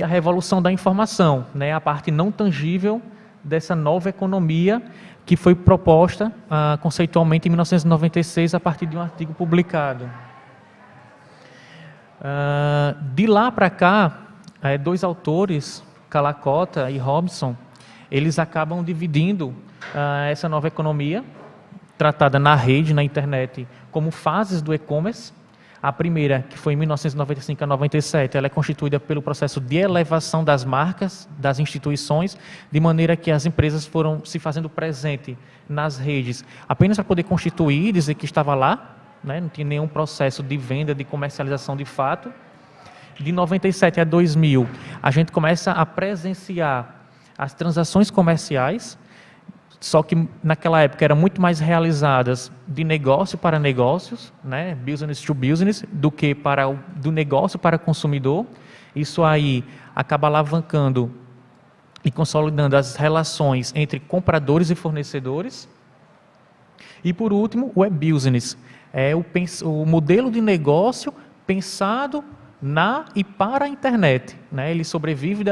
B: a revolução da informação, né, a parte não tangível dessa nova economia que foi proposta conceitualmente em 1996 a partir de um artigo publicado. De lá para cá, 2 autores, Calacota e Robson, eles acabam dividindo essa nova economia, tratada na rede, na internet, como fases do e-commerce. A primeira, que foi em 1995 a 97, ela é constituída pelo processo de elevação das marcas, das instituições, de maneira que as empresas foram se fazendo presente nas redes, apenas para poder constituir e dizer que estava lá, né? Não tinha nenhum processo de venda, de comercialização de fato. De 97 a 2000, a gente começa a presenciar as transações comerciais, só que naquela época eram muito mais realizadas de negócio para negócios, né, business to business, do que do negócio para consumidor. Isso aí acaba alavancando e consolidando as relações entre compradores e fornecedores. E por último, o e-business, é o modelo de negócio pensado na e para a internet, né? Ele sobrevive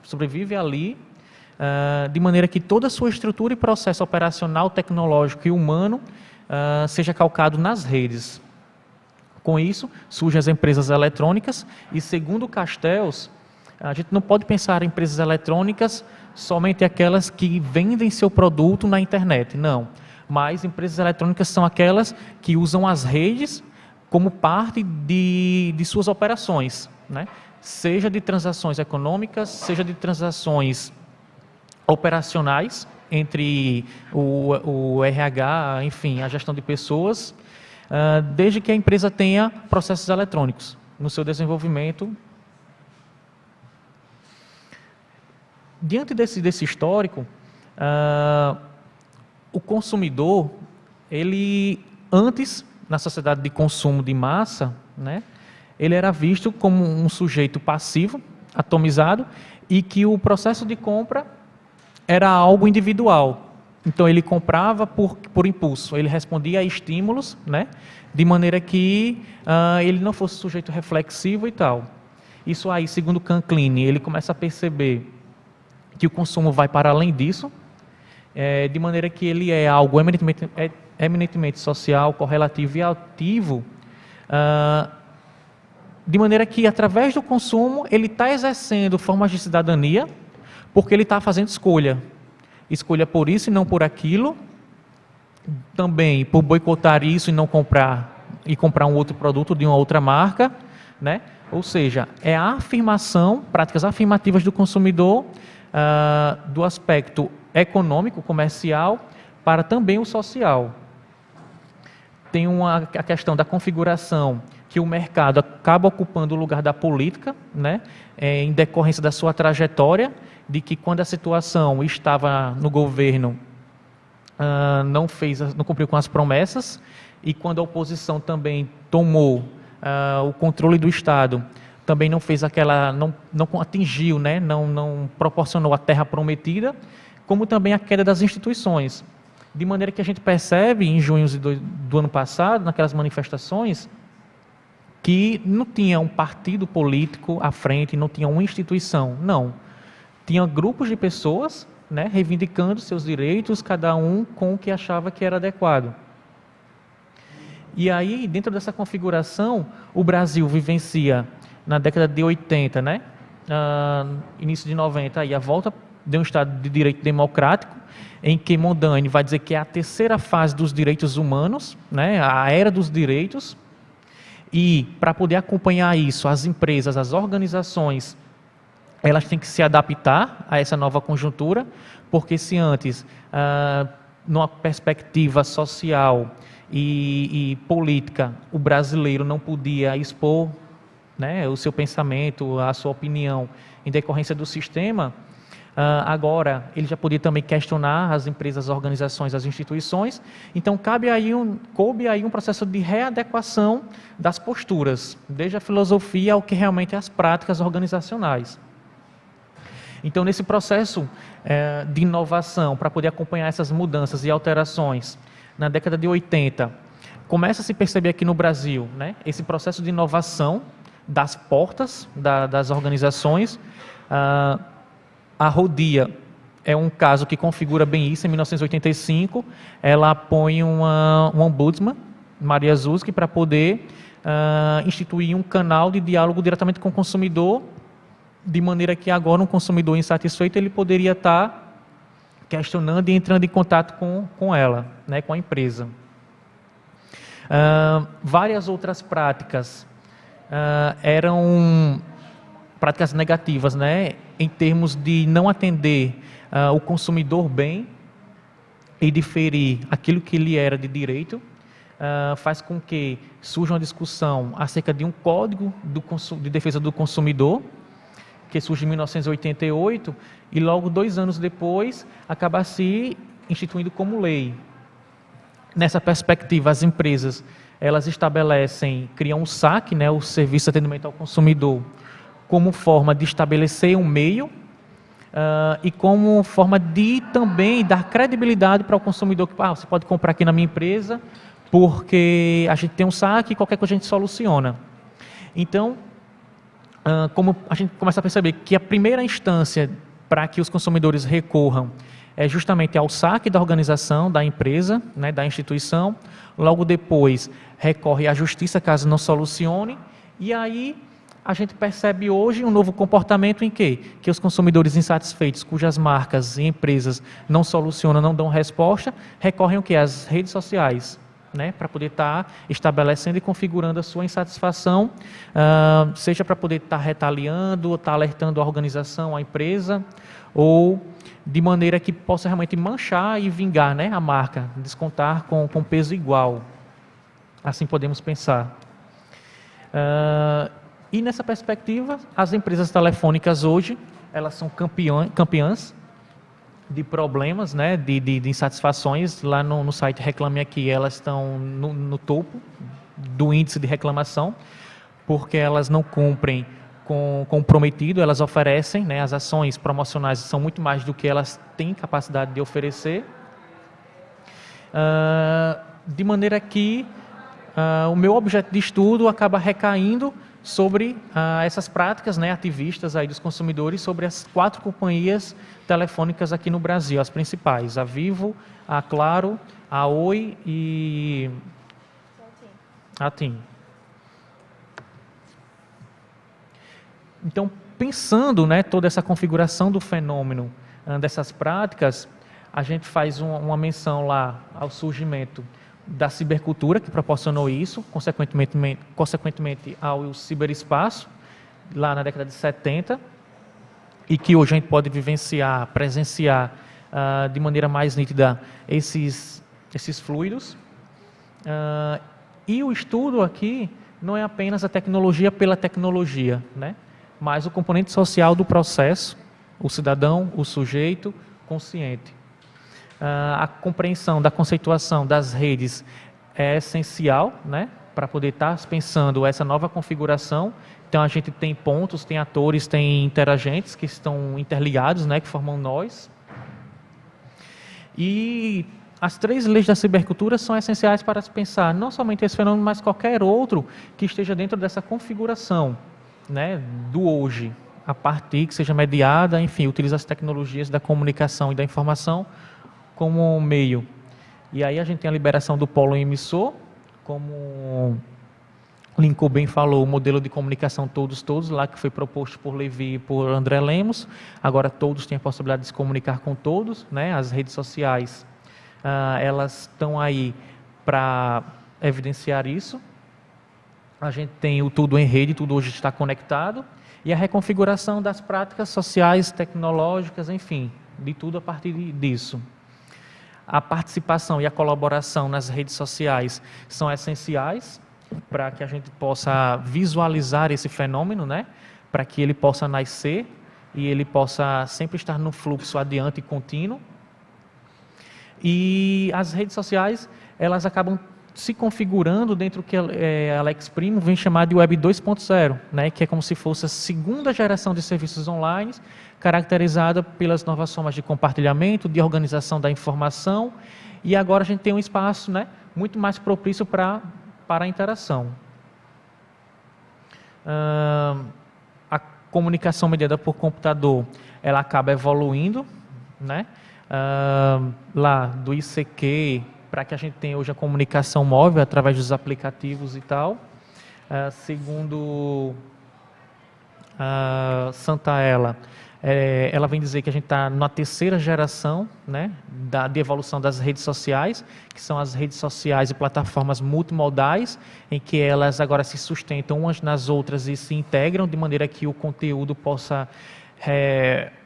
B: sobrevive ali, de maneira que toda a sua estrutura e processo operacional, tecnológico e humano seja calcado nas redes. Com isso, surgem as empresas eletrônicas e, segundo Castells, a gente não pode pensar em empresas eletrônicas somente aquelas que vendem seu produto na internet, não. Mas empresas eletrônicas são aquelas que usam as redes como parte de suas operações, né? Seja de transações econômicas, seja de transações operacionais entre o RH, enfim, a gestão de pessoas, desde que a empresa tenha processos eletrônicos no seu desenvolvimento. Diante desse histórico, o consumidor, ele antes, na sociedade de consumo de massa, né, ele era visto como um sujeito passivo, atomizado, e que o processo de compra era algo individual. Então ele comprava por impulso, ele respondia a estímulos, né, de maneira que ele não fosse sujeito reflexivo e tal. Isso aí, segundo Canclini, ele começa a perceber que o consumo vai para além disso, de maneira que ele é algo eminentemente social, correlativo e ativo, de maneira que, através do consumo, ele está exercendo formas de cidadania, porque ele está fazendo escolha. Escolha por isso e não por aquilo, também por boicotar isso e não comprar, e comprar um outro produto de uma outra marca, né? Ou seja, é a afirmação, práticas afirmativas do consumidor do aspecto econômico, comercial, para também o social. Tem a questão da configuração, que o mercado acaba ocupando o lugar da política, né? Em decorrência da sua trajetória, de que quando a situação estava no governo, não cumpriu com as promessas, e quando a oposição também tomou o controle do Estado, também não fez não atingiu, né? Não proporcionou a terra prometida, como também a queda das instituições. De maneira que a gente percebe, em junho do ano passado, naquelas manifestações, que não tinha um partido político à frente, não tinha uma instituição, não. Tinha grupos de pessoas, né, reivindicando seus direitos, cada um com o que achava que era adequado. E aí, dentro dessa configuração, o Brasil vivencia, na década de 80, né, início de 90, aí a volta de um Estado de direito democrático, em que Mondlane vai dizer que é a terceira fase dos direitos humanos, né, a era dos direitos, e para poder acompanhar isso, as empresas, as organizações, elas têm que se adaptar a essa nova conjuntura, porque se antes, numa perspectiva social e política, o brasileiro não podia expor, né, o seu pensamento, a sua opinião, em decorrência do sistema, agora ele já podia também questionar as empresas, as organizações, as instituições. Então coube aí um processo de readequação das posturas, desde a filosofia ao que realmente é as práticas organizacionais. Então, nesse processo de inovação, para poder acompanhar essas mudanças e alterações, na década de 80, começa a se perceber aqui no Brasil, né, esse processo de inovação das portas das organizações. A Rodia é um caso que configura bem isso. Em 1985, ela põe uma ombudsman, Maria Zuski, para poder instituir um canal de diálogo diretamente com o consumidor, de maneira que agora um consumidor insatisfeito ele poderia estar questionando e entrando em contato com ela, né, com a empresa. Várias outras práticas eram práticas negativas, né, em termos de não atender o consumidor bem e diferir aquilo que lhe era de direito, faz com que surja uma discussão acerca de um código de defesa do consumidor, que surge em 1988, e logo 2 anos depois acaba se instituindo como lei. Nessa perspectiva, as empresas elas criam um SAC, né, o Serviço de Atendimento ao Consumidor, como forma de estabelecer um meio e como forma de também dar credibilidade para o consumidor, que você pode comprar aqui na minha empresa, porque a gente tem um SAC e qualquer coisa a gente soluciona. Então, como a gente começa a perceber que a primeira instância para que os consumidores recorram é justamente ao SAC da organização, da empresa, né, da instituição, logo depois recorre à justiça caso não solucione, e aí a gente percebe hoje um novo comportamento em que os consumidores insatisfeitos, cujas marcas e empresas não solucionam, não dão resposta, recorrem o quê? Às redes sociais, né, para poder estar estabelecendo e configurando a sua insatisfação, seja para poder estar retaliando, estar alertando a organização, a empresa, ou de maneira que possa realmente manchar e vingar, né, a marca, descontar com peso igual. Assim podemos pensar. E nessa perspectiva, as empresas telefônicas hoje, elas são campeãs de problemas, né, de insatisfações. Lá no site Reclame Aqui, elas estão no topo do índice de reclamação, porque elas não cumprem com o prometido, elas oferecem, né, as ações promocionais são muito mais do que elas têm capacidade de oferecer, de maneira que o meu objeto de estudo acaba recaindo sobre essas práticas, né, ativistas aí dos consumidores, sobre as 4 companhias telefônicas aqui no Brasil, as principais, a Vivo, a Claro, a Oi e a TIM. Então, pensando, né, toda essa configuração do fenômeno dessas práticas, a gente faz uma menção lá ao surgimento da cibercultura, que proporcionou isso, consequentemente ao ciberespaço, lá na década de 70, e que hoje a gente pode vivenciar, presenciar de maneira mais nítida esses fluidos. E o estudo aqui não é apenas a tecnologia pela tecnologia, né? Mas o componente social do processo, o cidadão, o sujeito consciente. A compreensão da conceituação das redes é essencial, né, para poder estar pensando essa nova configuração. Então, a gente tem pontos, tem atores, tem interagentes que estão interligados, né, que formam nós. E as 3 leis da cibercultura são essenciais para se pensar não somente esse fenômeno, mas qualquer outro que esteja dentro dessa configuração, né, do hoje, a partir que seja mediada, enfim, utiliza as tecnologias da comunicação e da informação como meio. E aí a gente tem a liberação do polo emissor, como Lincoln bem falou, o modelo de comunicação todos, lá que foi proposto por Levi e por André Lemos. Agora todos têm a possibilidade de se comunicar com todos, né? As redes sociais, elas estão aí para evidenciar isso. A gente tem o tudo em rede, tudo hoje está conectado, e a reconfiguração das práticas sociais, tecnológicas, enfim, de tudo a partir disso. A participação e a colaboração nas redes sociais são essenciais para que a gente possa visualizar esse fenômeno, né? Para que ele possa nascer e ele possa sempre estar no fluxo adiante e contínuo. E as redes sociais, elas acabam se configurando dentro do que Alex Primo vem chamar de Web 2.0, né? Que é como se fosse a segunda geração de serviços online, caracterizada pelas novas formas de compartilhamento, de organização da informação, e agora a gente tem um espaço, né, muito mais propício para a interação. A comunicação mediada por computador, ela acaba evoluindo, né? Lá do ICQ, para que a gente tenha hoje a comunicação móvel através dos aplicativos e tal. Segundo Santaella, ela vem dizer que a gente está na 3ª geração, né, de evolução das redes sociais, que são as redes sociais e plataformas multimodais, em que elas agora se sustentam umas nas outras e se integram, de maneira que o conteúdo possa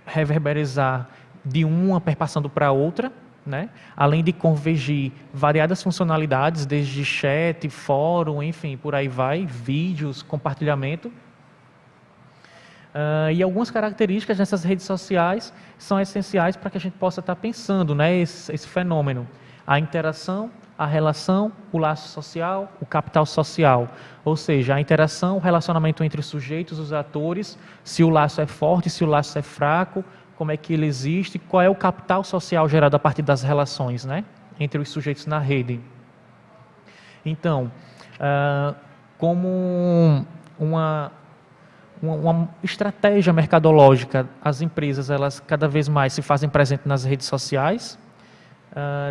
B: reverberizar de uma perpassando para a outra, né? Além de convergir variadas funcionalidades, desde chat, fórum, enfim, por aí vai, vídeos, compartilhamento. E algumas características dessas redes sociais são essenciais para que a gente possa estar pensando, né, esse fenômeno. A interação, a relação, o laço social, o capital social. Ou seja, a interação, o relacionamento entre os sujeitos, os atores, se o laço é forte, se o laço é fraco, como é que ele existe, qual é o capital social gerado a partir das relações, né, entre os sujeitos na rede. Então, como uma estratégia mercadológica, as empresas, elas cada vez mais se fazem presentes nas redes sociais,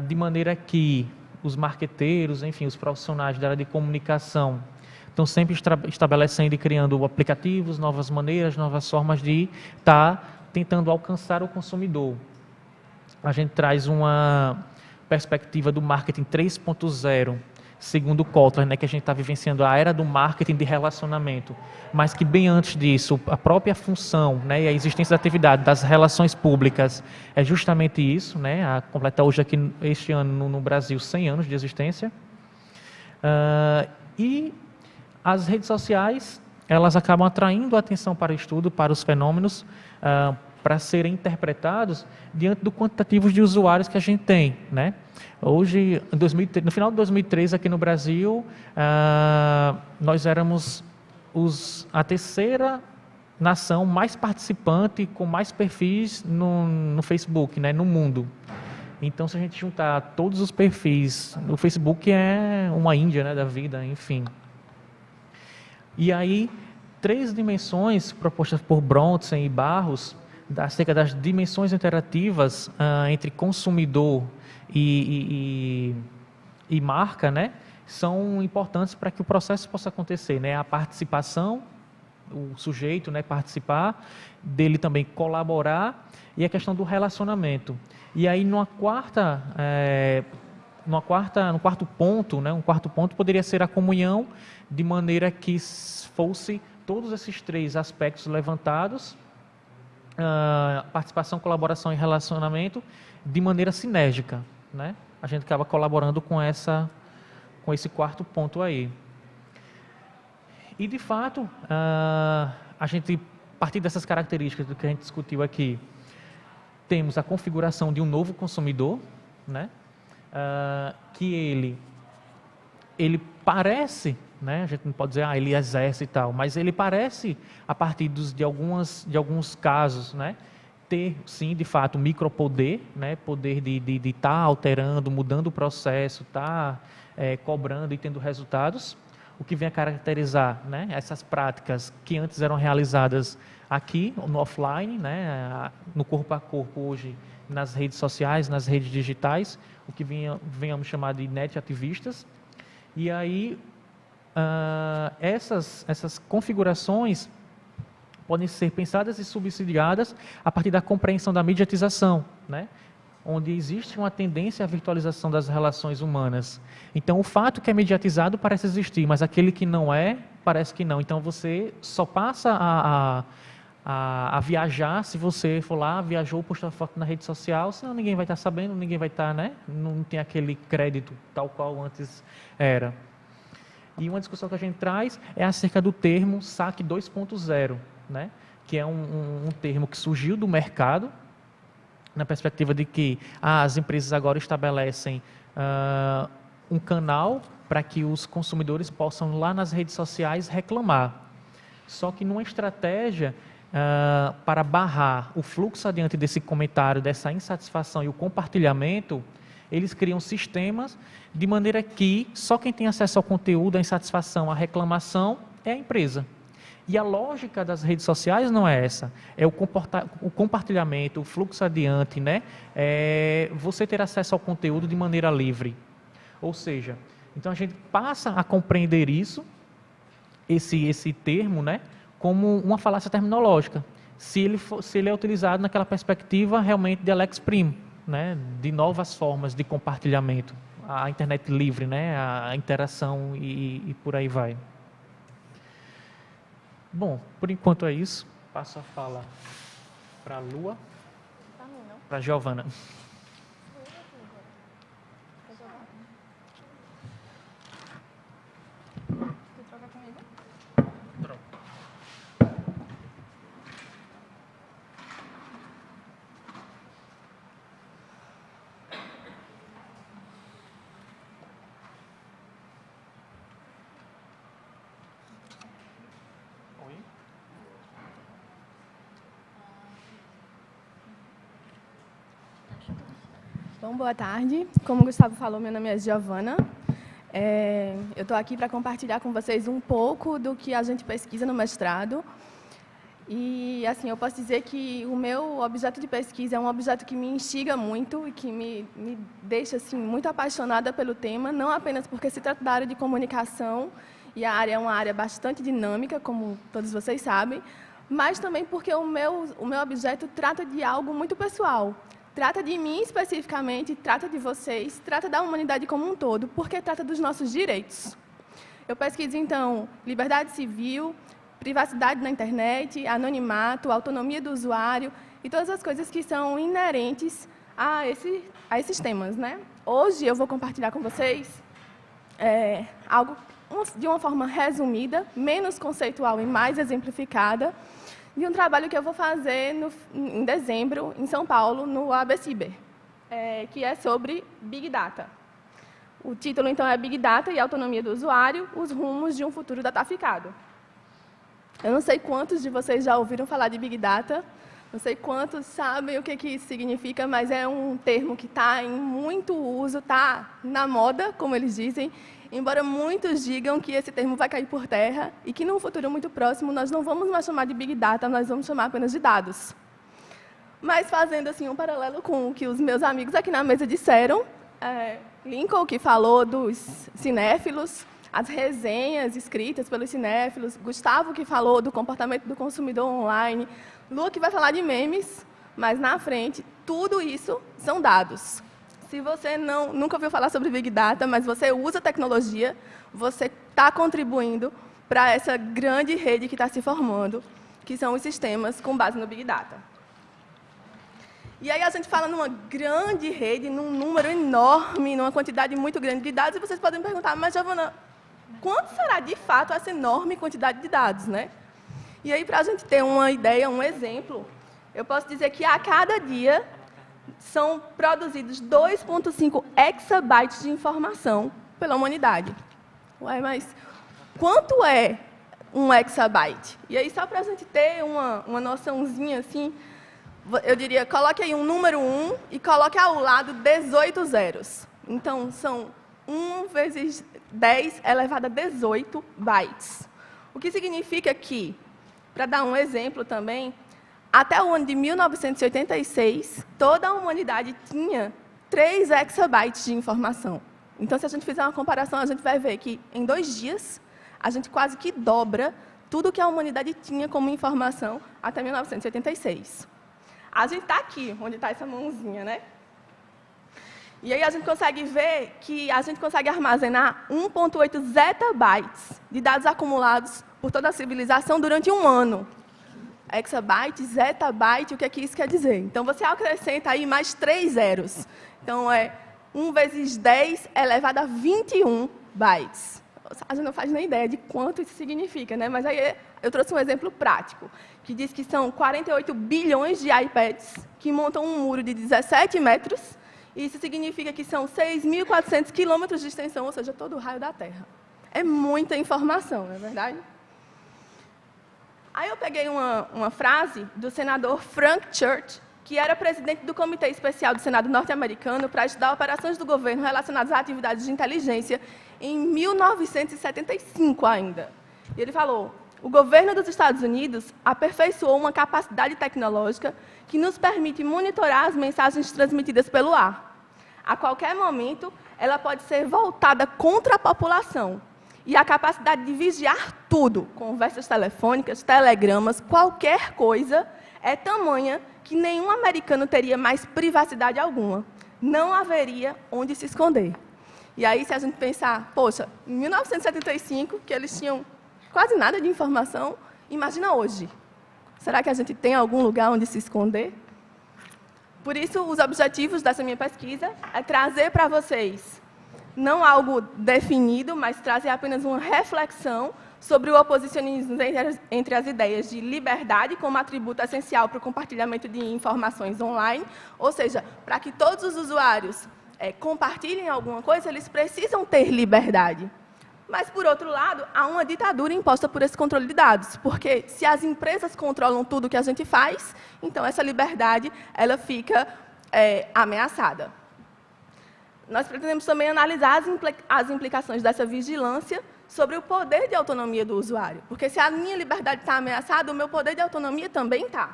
B: de maneira que os marqueteiros, enfim, os profissionais da área de comunicação estão sempre estabelecendo e criando aplicativos, novas maneiras, novas formas de estar tentando alcançar o consumidor. A gente traz uma perspectiva do marketing 3.0, segundo Kotler, né, que a gente está vivenciando a era do marketing de relacionamento, mas que bem antes disso, a própria função, né, e a existência da atividade das relações públicas é justamente isso, né, a completar hoje aqui este ano no Brasil 100 anos de existência. E as redes sociais, elas acabam atraindo a atenção para o estudo, para os fenômenos, para serem interpretados diante do quantitativo de usuários que a gente tem, né? Hoje, no final de 2003, aqui no Brasil, nós éramos a 3ª nação mais participante, com mais perfis no Facebook, né, no mundo. Então, se a gente juntar todos os perfis, o Facebook é uma Índia, né, da vida, enfim. E aí, 3 dimensões propostas por Bronson e Barros, acerca das dimensões interativas entre consumidor e marca, né, são importantes para que o processo possa acontecer, né? A participação, o sujeito, né, participar, dele também colaborar, e a questão do relacionamento. E aí, numa 4ª no quarto ponto, né, um quarto ponto poderia ser a comunhão, de maneira que fosse todos esses 3 aspectos levantados, participação, colaboração e relacionamento, de maneira sinérgica, né? A gente acaba colaborando com esse quarto ponto aí. E, de fato, a gente, a partir dessas características do que a gente discutiu aqui, temos a configuração de um novo consumidor, né? Que ele parece, né? A gente não pode dizer, ele exerce e tal, mas ele parece, a partir de alguns casos, né? Ter, sim, de fato, micropoder, né? Poder de estar alterando, mudando o processo, estar cobrando e tendo resultados, o que vem a caracterizar, né? Essas práticas que antes eram realizadas aqui, no offline, né? No corpo a corpo, hoje, nas redes sociais, nas redes digitais, o que venhamos chamar de net ativistas. E aí, essas configurações podem ser pensadas e subsidiadas a partir da compreensão da mediatização, né? Onde existe uma tendência à virtualização das relações humanas. Então, o fato que é mediatizado parece existir, mas aquele que não é, parece que não. Então, você só passa a viajar se você for lá, viajou, postou a foto na rede social, senão ninguém vai estar sabendo, ninguém vai estar, né? Não tem aquele crédito tal qual antes era. E uma discussão que a gente traz é acerca do termo saque 2.0, né? Que é um termo que surgiu do mercado, na perspectiva de que as empresas agora estabelecem um canal para que os consumidores possam lá nas redes sociais reclamar. Só que numa estratégia para barrar o fluxo adiante desse comentário, dessa insatisfação e o compartilhamento, eles criam sistemas de maneira que só quem tem acesso ao conteúdo, à insatisfação, à reclamação é a empresa. E a lógica das redes sociais não é essa, é o compartilhamento, o fluxo adiante, né? É você ter acesso ao conteúdo de maneira livre. Ou seja, então a gente passa a compreender esse termo, né, como uma falácia terminológica, se ele é utilizado naquela perspectiva realmente de Alex Prim, né, de novas formas de compartilhamento, a internet livre, né, a interação e por aí vai. Bom, por enquanto é isso. Passo a fala para a Lua, para a Giovana.
A: Bom, boa tarde. Como o Gustavo falou, meu nome é Giovana. Eu estou aqui para compartilhar com vocês um pouco do que a gente pesquisa no mestrado. E, assim, eu posso dizer que o meu objeto de pesquisa é um objeto que me instiga muito e que me deixa, assim, muito apaixonada pelo tema, não apenas porque se trata da área de comunicação, e a área é uma área bastante dinâmica, como todos vocês sabem, mas também porque o meu objeto trata de algo muito pessoal. Trata de mim especificamente, trata de vocês, trata da humanidade como um todo, porque trata dos nossos direitos. Eu pesquiso, então, liberdade civil, privacidade na internet, anonimato, autonomia do usuário e todas as coisas que são inerentes a esses temas, né? Hoje eu vou compartilhar com vocês algo de uma forma resumida, menos conceitual e mais exemplificada, de um trabalho que eu vou fazer em dezembro, em São Paulo, no ABCiber, que é sobre Big Data. O título, então, é Big Data e Autonomia do Usuário, os rumos de um futuro dataficado. Eu não sei quantos de vocês já ouviram falar de Big Data, não sei quantos sabem o que isso significa, mas é um termo que está em muito uso, está na moda, como eles dizem, embora muitos digam que esse termo vai cair por terra e que, num futuro muito próximo, nós não vamos mais chamar de Big Data, nós vamos chamar apenas de dados. Mas, fazendo assim, um paralelo com o que os meus amigos aqui na mesa disseram, Lincoln, que falou dos cinéfilos, as resenhas escritas pelos cinéfilos, Gustavo, que falou do comportamento do consumidor online, Lua, que vai falar de memes, mas, na frente, tudo isso são dados. se você nunca ouviu falar sobre Big Data, mas você usa tecnologia, você está contribuindo para essa grande rede que está se formando, que são os sistemas com base no Big Data. E aí a gente fala numa grande rede, num número enorme, numa quantidade muito grande de dados, e vocês podem me perguntar, mas, Giovana, quanto será de fato essa enorme quantidade de dados, né? E aí, para a gente ter uma ideia, um exemplo, eu posso dizer que a cada dia são produzidos 2,5 exabytes de informação pela humanidade. Ué, mas quanto é um exabyte? E aí, só para a gente ter uma noçãozinha assim, eu diria, coloque aí um número 1 e coloque ao lado 18 zeros. Então, são 1 vezes 10 elevado a 18 bytes. O que significa que, para dar um exemplo também, até o ano de 1986, toda a humanidade tinha 3 exabytes de informação. Então, se a gente fizer uma comparação, a gente vai ver que, em 2 dias, a gente quase que dobra tudo que a humanidade tinha como informação até 1986. A gente está aqui, onde está essa mãozinha, né? E aí a gente consegue ver que a gente consegue armazenar 1,8 zettabytes de dados acumulados por toda a civilização durante um ano. Exabyte, zettabyte, o que é que isso quer dizer? Então, você acrescenta aí mais 3 zeros. Então, é 1 vezes 10 elevado a 21 bytes. A gente não faz nem ideia de quanto isso significa, né? Mas aí eu trouxe um exemplo prático, que diz que são 48 bilhões de iPads que montam um muro de 17 metros, e isso significa que são 6.400 quilômetros de extensão, ou seja, todo o raio da Terra. É muita informação, não é verdade? Aí eu peguei uma frase do senador Frank Church, que era presidente do Comitê Especial do Senado norte-americano para estudar operações do governo relacionadas a atividades de inteligência em 1975 ainda. E ele falou: o governo dos Estados Unidos aperfeiçoou uma capacidade tecnológica que nos permite monitorar as mensagens transmitidas pelo ar. A qualquer momento, ela pode ser voltada contra a população. E a capacidade de vigiar tudo, conversas telefônicas, telegramas, qualquer coisa, é tamanha que nenhum americano teria mais privacidade alguma. Não haveria onde se esconder. E aí, se a gente pensar, poxa, em 1975, que eles tinham quase nada de informação, imagina hoje. Será que a gente tem algum lugar onde se esconder? Por isso, os objetivos dessa minha pesquisa é trazer para vocês não algo definido, mas trazer apenas uma reflexão sobre o oposicionismo entre as ideias de liberdade como atributo essencial para o compartilhamento de informações online, ou seja, para que todos os usuários compartilhem alguma coisa, eles precisam ter liberdade. Mas, por outro lado, há uma ditadura imposta por esse controle de dados, porque se as empresas controlam tudo o que a gente faz, então essa liberdade ela fica ameaçada. Nós pretendemos também analisar as implicações dessa vigilância sobre o poder de autonomia do usuário, porque se a minha liberdade está ameaçada, o meu poder de autonomia também está.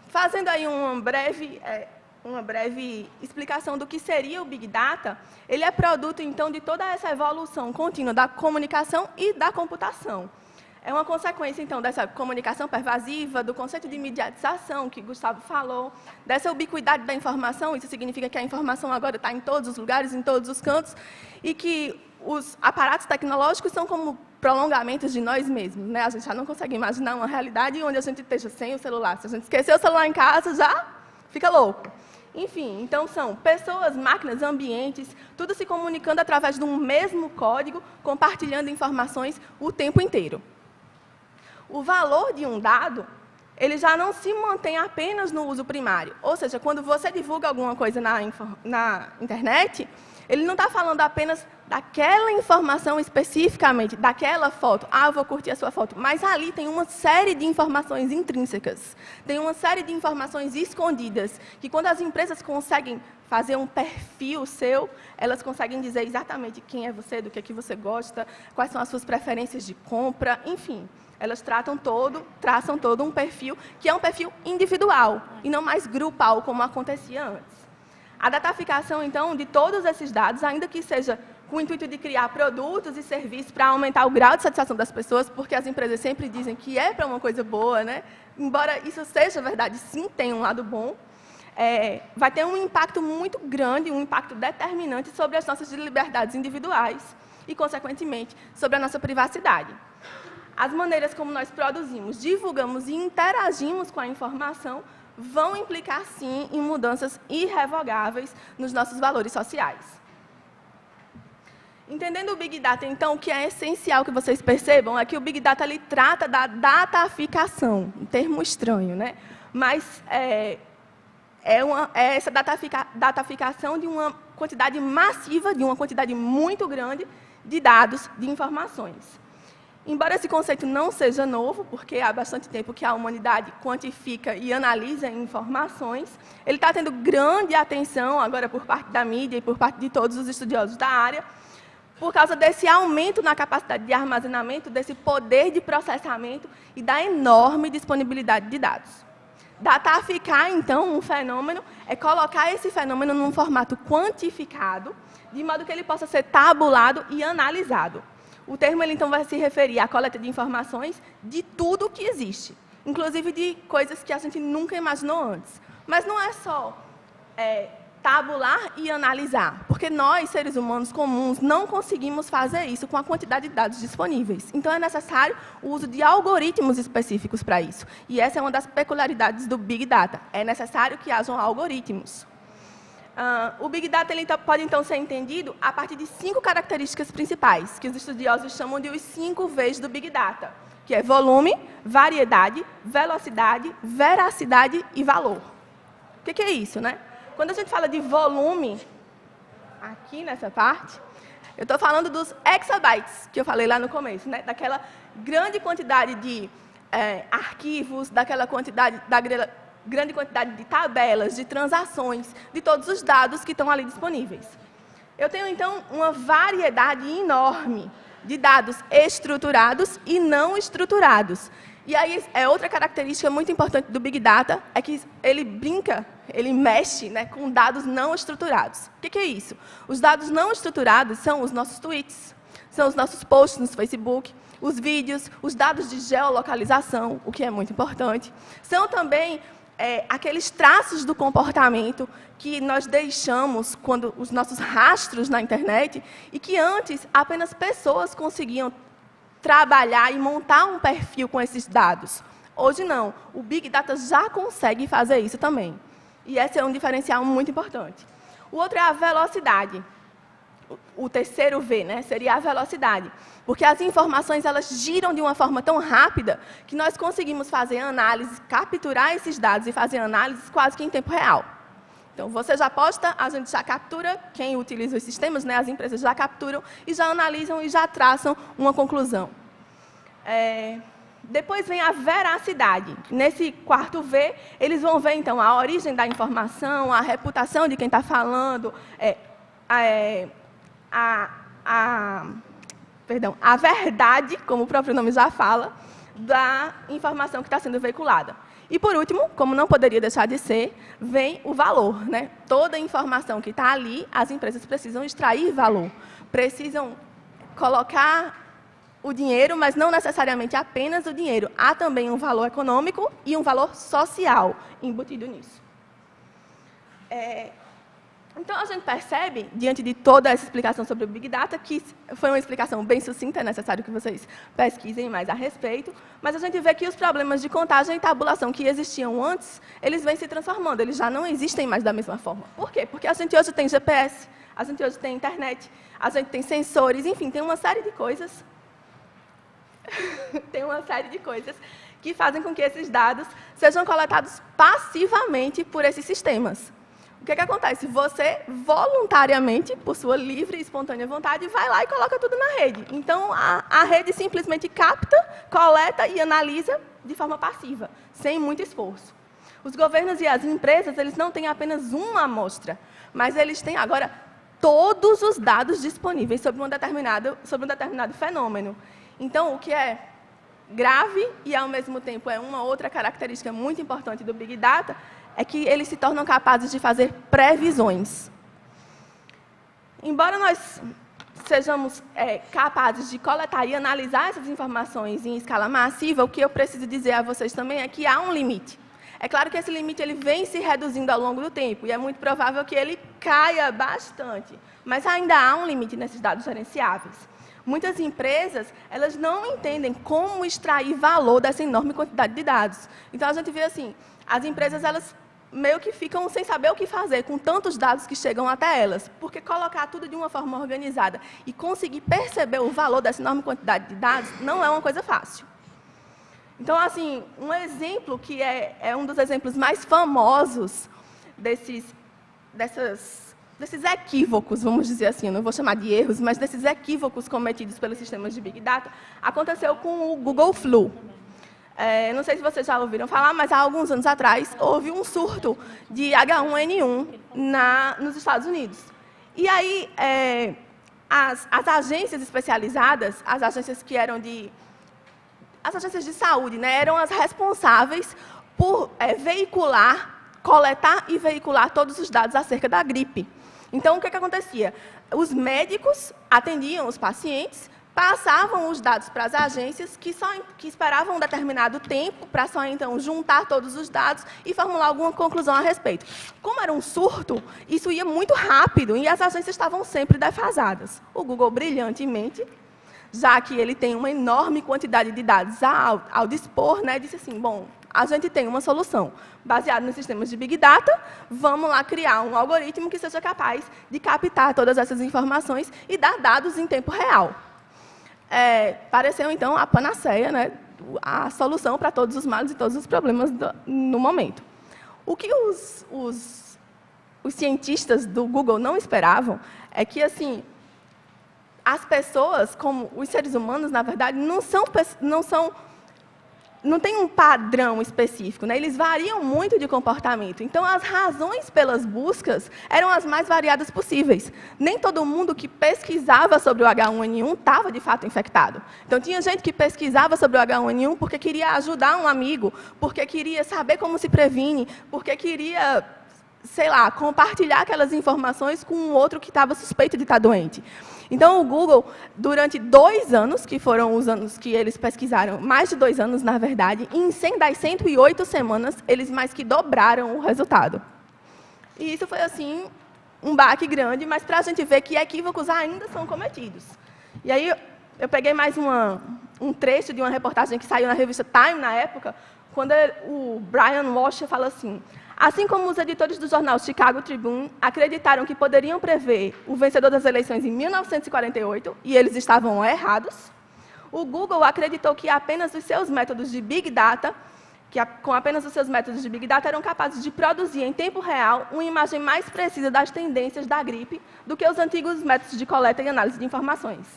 A: Fazendo aí uma breve explicação do que seria o Big Data, ele é produto, então, de toda essa evolução contínua da comunicação e da computação. É uma consequência, então, dessa comunicação pervasiva, do conceito de mediatização, que Gustavo falou, dessa ubiquidade da informação. Isso significa que a informação agora está em todos os lugares, em todos os cantos, e que os aparatos tecnológicos são como prolongamentos de nós mesmos, né? A gente já não consegue imaginar uma realidade onde a gente esteja sem o celular. Se a gente esquecer o celular em casa, já fica louco. Enfim, então são pessoas, máquinas, ambientes, tudo se comunicando através de um mesmo código, compartilhando informações o tempo inteiro. O valor de um dado, ele já não se mantém apenas no uso primário. Ou seja, quando você divulga alguma coisa na internet, ele não está falando apenas daquela informação especificamente, daquela foto. Ah, eu vou curtir a sua foto. Mas ali tem uma série de informações intrínsecas, tem uma série de informações escondidas, que quando as empresas conseguem fazer um perfil seu, elas conseguem dizer exatamente quem é você, do que é que você gosta, quais são as suas preferências de compra, enfim. Elas traçam todo um perfil que é um perfil individual e não mais grupal, como acontecia antes. A dataficação, então, de todos esses dados, ainda que seja com o intuito de criar produtos e serviços para aumentar o grau de satisfação das pessoas, porque as empresas sempre dizem que é para uma coisa boa, né? Embora isso seja verdade, sim, tem um lado bom, vai ter um impacto muito grande, um impacto determinante sobre as nossas liberdades individuais e, consequentemente, sobre a nossa privacidade. As maneiras como nós produzimos, divulgamos e interagimos com a informação vão implicar, sim, em mudanças irrevogáveis nos nossos valores sociais. Entendendo o Big Data, então, o que é essencial que vocês percebam é que o Big Data ele trata da dataficação, um termo estranho, né? Mas é essa dataficação de uma quantidade massiva, de uma quantidade muito grande de dados, de informações. Embora esse conceito não seja novo, porque há bastante tempo que a humanidade quantifica e analisa informações, ele está tendo grande atenção agora por parte da mídia e por parte de todos os estudiosos da área, por causa desse aumento na capacidade de armazenamento, desse poder de processamento e da enorme disponibilidade de dados. Dataficar, então, um fenômeno é colocar esse fenômeno num formato quantificado, de modo que ele possa ser tabulado e analisado. O termo, ele, então, vai se referir à coleta de informações de tudo que existe, inclusive de coisas que a gente nunca imaginou antes. Mas não é só tabular e analisar, porque nós, seres humanos comuns, não conseguimos fazer isso com a quantidade de dados disponíveis. Então, é necessário o uso de algoritmos específicos para isso. E essa é uma das peculiaridades do Big Data. É necessário que hajam algoritmos. O Big Data ele pode, então, ser entendido a partir de 5 características principais, que os estudiosos chamam de os 5 Vs do Big Data, que é volume, variedade, velocidade, veracidade e valor. O que é isso, né? Quando a gente fala de volume, aqui nessa parte, eu estou falando dos exabytes, que eu falei lá no começo, né? Daquela grande quantidade de arquivos, daquela quantidade, grande quantidade de tabelas, de transações, de todos os dados que estão ali disponíveis. Eu tenho, então, uma variedade enorme de dados estruturados e não estruturados. E aí, outra característica muito importante do Big Data é que ele mexe, né, com dados não estruturados. O que é isso? Os dados não estruturados são os nossos tweets, são os nossos posts no Facebook, os vídeos, os dados de geolocalização, o que é muito importante. São também aqueles traços do comportamento que nós deixamos quando os nossos rastros na internet e que antes apenas pessoas conseguiam trabalhar e montar um perfil com esses dados. Hoje não, o Big Data já consegue fazer isso também. E esse é um diferencial muito importante. O outro é a velocidade. O terceiro V, né, seria a velocidade. Porque as informações elas giram de uma forma tão rápida que nós conseguimos fazer análise, capturar esses dados e fazer análises quase que em tempo real. Então, você já posta, a gente já captura, quem utiliza os sistemas, né, as empresas já capturam e já analisam e já traçam uma conclusão. Depois vem a veracidade. Nesse quarto V, eles vão ver, então, a origem da informação, a reputação de quem está falando, a verdade, como o próprio nome já fala, da informação que está sendo veiculada. E, por último, como não poderia deixar de ser, vem o valor, né? Toda informação que está ali, as empresas precisam extrair valor, precisam colocar o dinheiro, mas não necessariamente apenas o dinheiro. Há também um valor econômico e um valor social embutido nisso. Então, a gente percebe, diante de toda essa explicação sobre o Big Data, que foi uma explicação bem sucinta, é necessário que vocês pesquisem mais a respeito, mas a gente vê que os problemas de contagem e tabulação que existiam antes, eles vêm se transformando, eles já não existem mais da mesma forma. Por quê? Porque a gente hoje tem GPS, a gente hoje tem internet, a gente tem sensores, enfim, tem uma série de coisas que fazem com que esses dados sejam coletados passivamente por esses sistemas. O que acontece? Você, voluntariamente, por sua livre e espontânea vontade, vai lá e coloca tudo na rede. Então, a rede simplesmente capta, coleta e analisa de forma passiva, sem muito esforço. Os governos e as empresas, eles não têm apenas uma amostra, mas eles têm agora todos os dados disponíveis sobre um determinado fenômeno. Então, o que é grave e, ao mesmo tempo, é uma outra característica muito importante do Big Data, é que eles se tornam capazes de fazer previsões. Embora nós sejamos capazes de coletar e analisar essas informações em escala massiva, o que eu preciso dizer a vocês também é que há um limite. É claro que esse limite ele vem se reduzindo ao longo do tempo, e é muito provável que ele caia bastante, mas ainda há um limite nesses dados gerenciáveis. Muitas empresas, elas não entendem como extrair valor dessa enorme quantidade de dados. Então, a gente vê assim, as empresas, elas meio que ficam sem saber o que fazer com tantos dados que chegam até elas, porque colocar tudo de uma forma organizada e conseguir perceber o valor dessa enorme quantidade de dados não é uma coisa fácil. Então, assim, um exemplo que é um dos exemplos mais famosos desses equívocos, vamos dizer assim, eu não vou chamar de erros, mas desses equívocos cometidos pelos sistemas de Big Data, aconteceu com o Google Flu. Não sei se vocês já ouviram falar, mas há alguns anos atrás houve um surto de H1N1 nos Estados Unidos. E aí, as agências especializadas, as agências de saúde, né, eram as responsáveis por coletar e veicular todos os dados acerca da gripe. Então, o que acontecia? Os médicos atendiam os pacientes, passavam os dados para as agências, que esperavam um determinado tempo para só, então, juntar todos os dados e formular alguma conclusão a respeito. Como era um surto, isso ia muito rápido e as agências estavam sempre defasadas. O Google, brilhantemente, já que ele tem uma enorme quantidade de dados ao dispor, né, disse assim, bom, a gente tem uma solução baseada nos sistemas de Big Data, vamos lá criar um algoritmo que seja capaz de captar todas essas informações e dar dados em tempo real. Pareceu, então, a panaceia, né, a solução para todos os males e todos os problemas no momento. O que os cientistas do Google não esperavam é que, assim, as pessoas, como os seres humanos, na verdade, não tem um padrão específico, né? Eles variam muito de comportamento. Então, as razões pelas buscas eram as mais variadas possíveis. Nem todo mundo que pesquisava sobre o H1N1 estava, de fato, infectado. Então, tinha gente que pesquisava sobre o H1N1 porque queria ajudar um amigo, porque queria saber como se previne, porque queria, sei lá, compartilhar aquelas informações com um outro que estava suspeito de estar doente. Então, o Google, durante 2 anos, que foram os anos que eles pesquisaram, mais de 2 anos, na verdade, em 108 semanas, eles mais que dobraram o resultado. E isso foi, assim, um baque grande, mas para a gente ver que equívocos ainda são cometidos. E aí, eu peguei mais um trecho de uma reportagem que saiu na revista Time, na época, quando o Brian Walsh fala assim: assim como os editores do jornal Chicago Tribune acreditaram que poderiam prever o vencedor das eleições em 1948, e eles estavam errados, o Google acreditou que apenas os seus métodos de Big Data, com apenas os seus métodos de Big Data, eram capazes de produzir em tempo real uma imagem mais precisa das tendências da gripe do que os antigos métodos de coleta e análise de informações.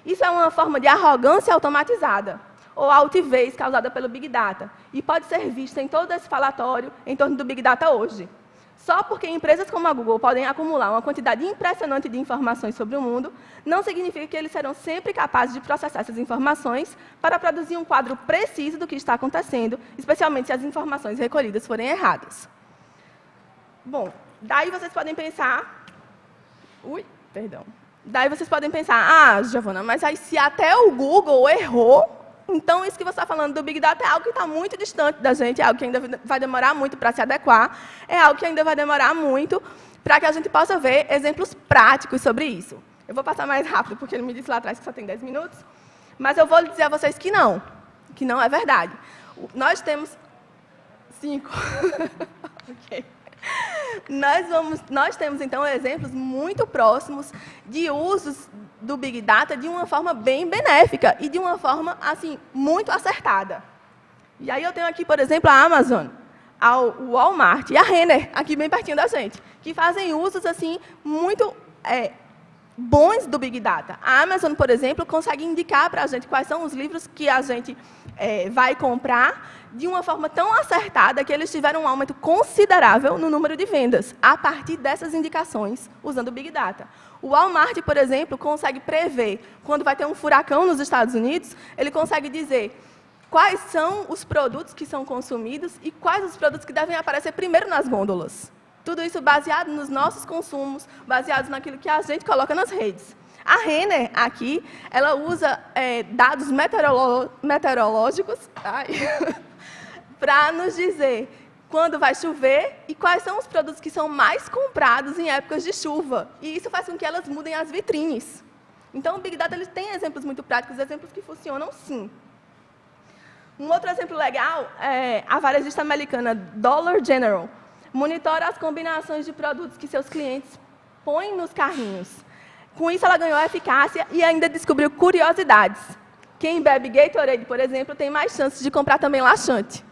A: Isso é uma forma de arrogância automatizada, ou altivez causada pelo Big Data, e pode ser vista em todo esse falatório em torno do Big Data hoje. Só porque empresas como a Google podem acumular uma quantidade impressionante de informações sobre o mundo, não significa que eles serão sempre capazes de processar essas informações para produzir um quadro preciso do que está acontecendo, especialmente se as informações recolhidas forem erradas. Bom, daí vocês podem pensar... Daí vocês podem pensar, Giovana, mas aí se até o Google errou, então, isso que você está falando do Big Data é algo que está muito distante da gente, é algo que ainda vai demorar muito para se adequar, é algo que ainda vai demorar muito para que a gente possa ver exemplos práticos sobre isso. Eu vou passar mais rápido, porque ele me disse lá atrás que só tem 10 minutos, mas eu vou dizer a vocês que não é verdade. Nós temos 5. Ok. Nós temos, então, exemplos muito próximos de usos do Big Data de uma forma bem benéfica e de uma forma, assim, muito acertada. E aí eu tenho aqui, por exemplo, a Amazon, o Walmart e a Renner, aqui bem pertinho da gente, que fazem usos, assim, muito bons do Big Data. A Amazon, por exemplo, consegue indicar para a gente quais são os livros que a gente vai comprar de uma forma tão acertada que eles tiveram um aumento considerável no número de vendas, a partir dessas indicações, usando o Big Data. O Walmart, por exemplo, consegue prever, quando vai ter um furacão nos Estados Unidos, ele consegue dizer quais são os produtos que são consumidos e quais os produtos que devem aparecer primeiro nas gôndolas. Tudo isso baseado nos nossos consumos, baseados naquilo que a gente coloca nas redes. A Renner, aqui, ela usa dados meteorológicos para nos dizer quando vai chover e quais são os produtos que são mais comprados em épocas de chuva. E isso faz com que elas mudem as vitrines. Então, o Big Data ele tem exemplos muito práticos, exemplos que funcionam sim. Um outro exemplo legal é a varejista americana Dollar General. Monitora as combinações de produtos que seus clientes põem nos carrinhos. Com isso, ela ganhou eficácia e ainda descobriu curiosidades. Quem bebe Gatorade, por exemplo, tem mais chances de comprar também laxante.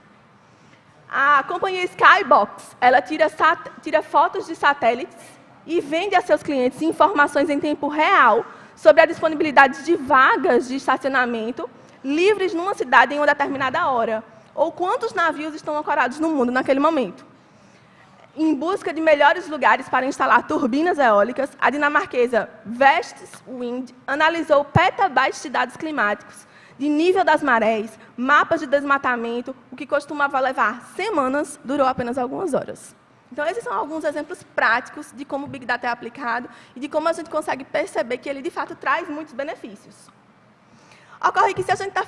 A: A companhia Skybox, ela tira fotos de satélites e vende a seus clientes informações em tempo real sobre a disponibilidade de vagas de estacionamento livres numa cidade em uma determinada hora, ou quantos navios estão ancorados no mundo naquele momento. Em busca de melhores lugares para instalar turbinas eólicas, a dinamarquesa Vestas Wind analisou petabytes de dados climáticos, de nível das marés, mapas de desmatamento, o que costumava levar semanas, durou apenas algumas horas. Então, esses são alguns exemplos práticos de como o Big Data é aplicado e de como a gente consegue perceber que ele, de fato, traz muitos benefícios. Ocorre que, se a gente está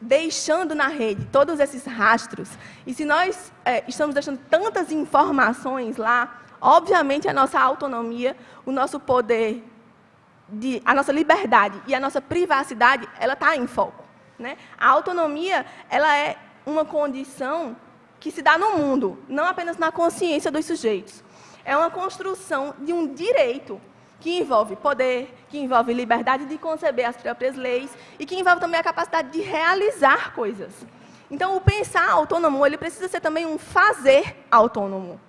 A: deixando na rede todos esses rastros, e se nós estamos deixando tantas informações lá, obviamente a nossa autonomia, o nosso poder, a nossa liberdade e a nossa privacidade, ela está em foco, né? A autonomia, ela é uma condição que se dá no mundo, não apenas na consciência dos sujeitos. É uma construção de um direito que envolve poder, que envolve liberdade de conceber as próprias leis e que envolve também a capacidade de realizar coisas. Então, o pensar autônomo, ele precisa ser também um fazer autônomo.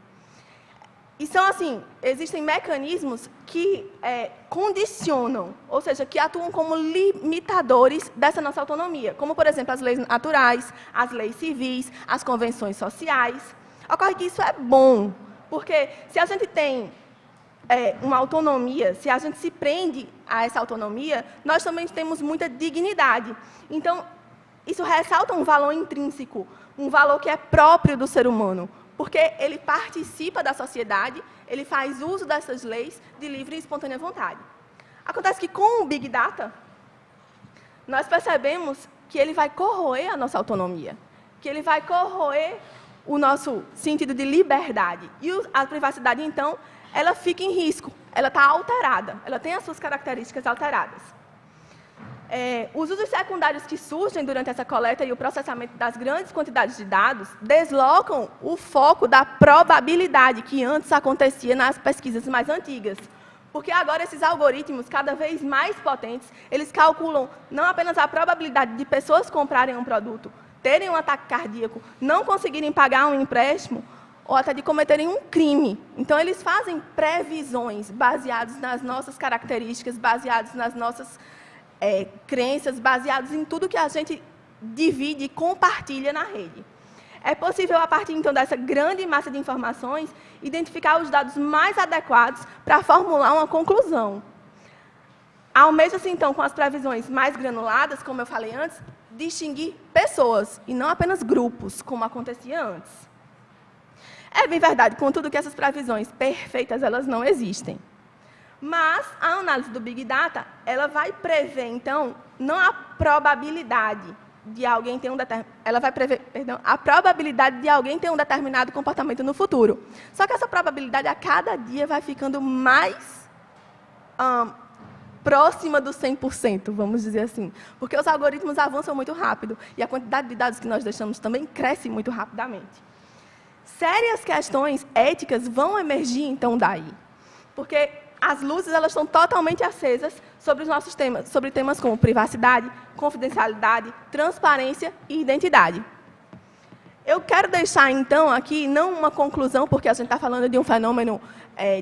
A: E são assim, existem mecanismos que condicionam, ou seja, que atuam como limitadores dessa nossa autonomia, como, por exemplo, as leis naturais, as leis civis, as convenções sociais. Ocorre que isso é bom, porque se a gente tem uma autonomia, se a gente se prende a essa autonomia, nós também temos muita dignidade. Então, isso ressalta um valor intrínseco, um valor que é próprio do ser humano, porque ele participa da sociedade, ele faz uso dessas leis de livre e espontânea vontade. Acontece que, com o Big Data, nós percebemos que ele vai corroer a nossa autonomia, que ele vai corroer o nosso sentido de liberdade. E a privacidade, então, ela fica em risco, ela está alterada, ela tem as suas características alteradas. Os usos secundários que surgem durante essa coleta e o processamento das grandes quantidades de dados deslocam o foco da probabilidade que antes acontecia nas pesquisas mais antigas. Porque agora esses algoritmos, cada vez mais potentes, eles calculam não apenas a probabilidade de pessoas comprarem um produto, terem um ataque cardíaco, não conseguirem pagar um empréstimo, ou até de cometerem um crime. Então, eles fazem previsões baseadas nas nossas características, baseadas nas nossas crenças, baseados em tudo que a gente divide e compartilha na rede. É possível, a partir, então, dessa grande massa de informações, identificar os dados mais adequados para formular uma conclusão. Almeja-se, então, com as previsões mais granuladas, como eu falei antes, distinguir pessoas, e não apenas grupos, como acontecia antes. É bem verdade, contudo, que essas previsões perfeitas, elas não existem. Mas a análise do Big Data, ela vai prever, então, não a probabilidade de alguém ter ela vai prever, a probabilidade de alguém ter um determinado comportamento no futuro. Só que essa probabilidade, a cada dia, vai ficando mais próxima do 100%, vamos dizer assim. Porque os algoritmos avançam muito rápido e a quantidade de dados que nós deixamos também cresce muito rapidamente. Sérias questões éticas vão emergir, então, daí. Porque as luzes, elas estão totalmente acesas sobre os nossos temas, sobre temas como privacidade, confidencialidade, transparência e identidade. Eu quero deixar, então, aqui, não uma conclusão, porque a gente está falando de um fenômeno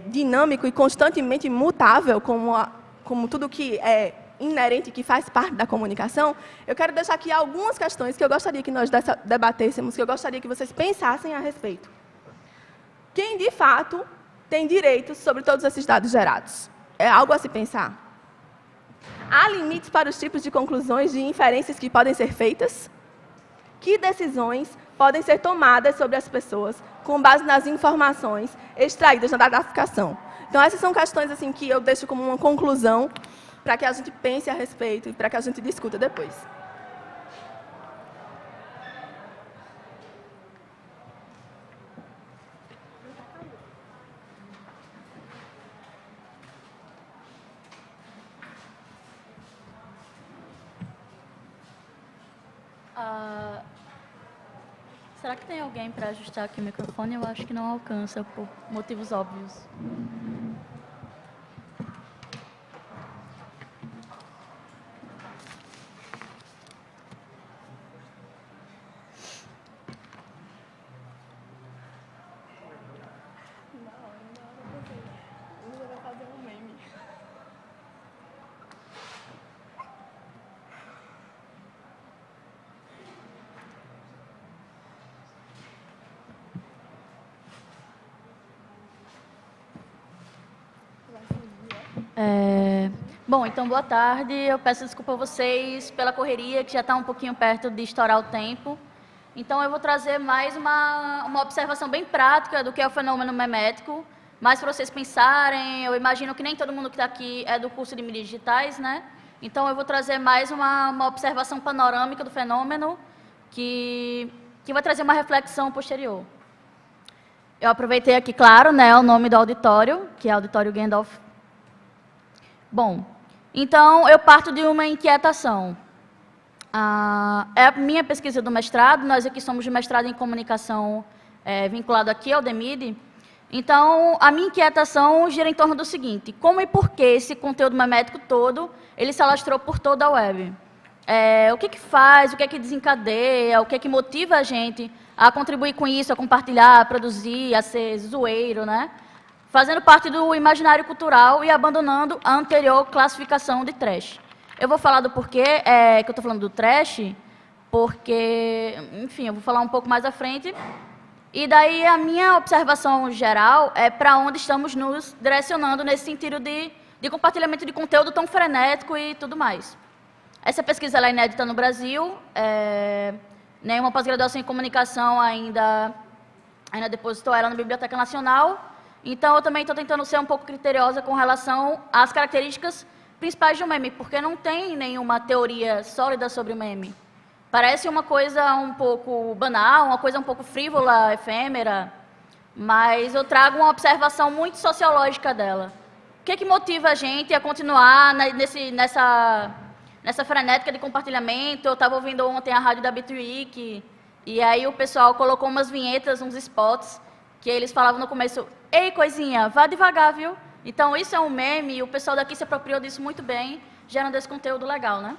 A: dinâmico e constantemente mutável, como tudo que é inerente, que faz parte da comunicação. Eu quero deixar aqui algumas questões que eu gostaria que nós debatêssemos, que eu gostaria que vocês pensassem a respeito. Quem, de fato, tem direitos sobre todos esses dados gerados? É algo a se pensar. Há limites para os tipos de conclusões de inferências que podem ser feitas? Que decisões podem ser tomadas sobre as pessoas com base nas informações extraídas na dataficação? Então, essas são questões assim, que eu deixo como uma conclusão para que a gente pense a respeito e para que a gente discuta depois.
F: Será que tem alguém para ajustar aqui o microfone? Eu acho que não alcança, por motivos óbvios. Bom, então, boa tarde. Eu peço desculpa a vocês pela correria, que já está um pouquinho perto de estourar o tempo. Então, eu vou trazer mais uma observação bem prática do que é o fenômeno memético, mais para vocês pensarem. Eu imagino que nem todo mundo que está aqui é do curso de mídias digitais, né? Então, eu vou trazer mais uma observação panorâmica do fenômeno, que vai trazer uma reflexão posterior. Eu aproveitei aqui, claro, né, o nome do auditório, que é Auditório Gandalf. Bom, então eu parto de uma inquietação. É a minha pesquisa do mestrado, nós aqui somos de mestrado em comunicação vinculado aqui ao DEMID. Então, a minha inquietação gira em torno do seguinte: como e por que esse conteúdo memético todo, ele se alastrou por toda a web? O que faz, o que desencadeia, o que motiva a gente a contribuir com isso, a compartilhar, a produzir, a ser zoeiro, né? Fazendo parte do imaginário cultural e abandonando a anterior classificação de trash. Eu vou falar do porquê que eu estou falando do trash, porque, enfim, eu vou falar um pouco mais à frente. E daí a minha observação geral é para onde estamos nos direcionando nesse sentido de compartilhamento de conteúdo tão frenético e tudo mais. Essa pesquisa ela é inédita no Brasil, nenhuma pós-graduação em comunicação ainda depositou ela na Biblioteca Nacional. Então, eu também estou tentando ser um pouco criteriosa com relação às características principais de um meme, porque não tem nenhuma teoria sólida sobre o meme. Parece uma coisa um pouco banal, uma coisa um pouco frívola, efêmera, mas eu trago uma observação muito sociológica dela. O que motiva a gente a continuar nessa frenética de compartilhamento? Eu estava ouvindo ontem a rádio da Bitweek, e aí o pessoal colocou umas vinhetas, uns spots, que eles falavam no começo: ei, coisinha, vá devagar, viu? Então, isso é um meme, e o pessoal daqui se apropriou disso muito bem, gerando esse conteúdo legal, né?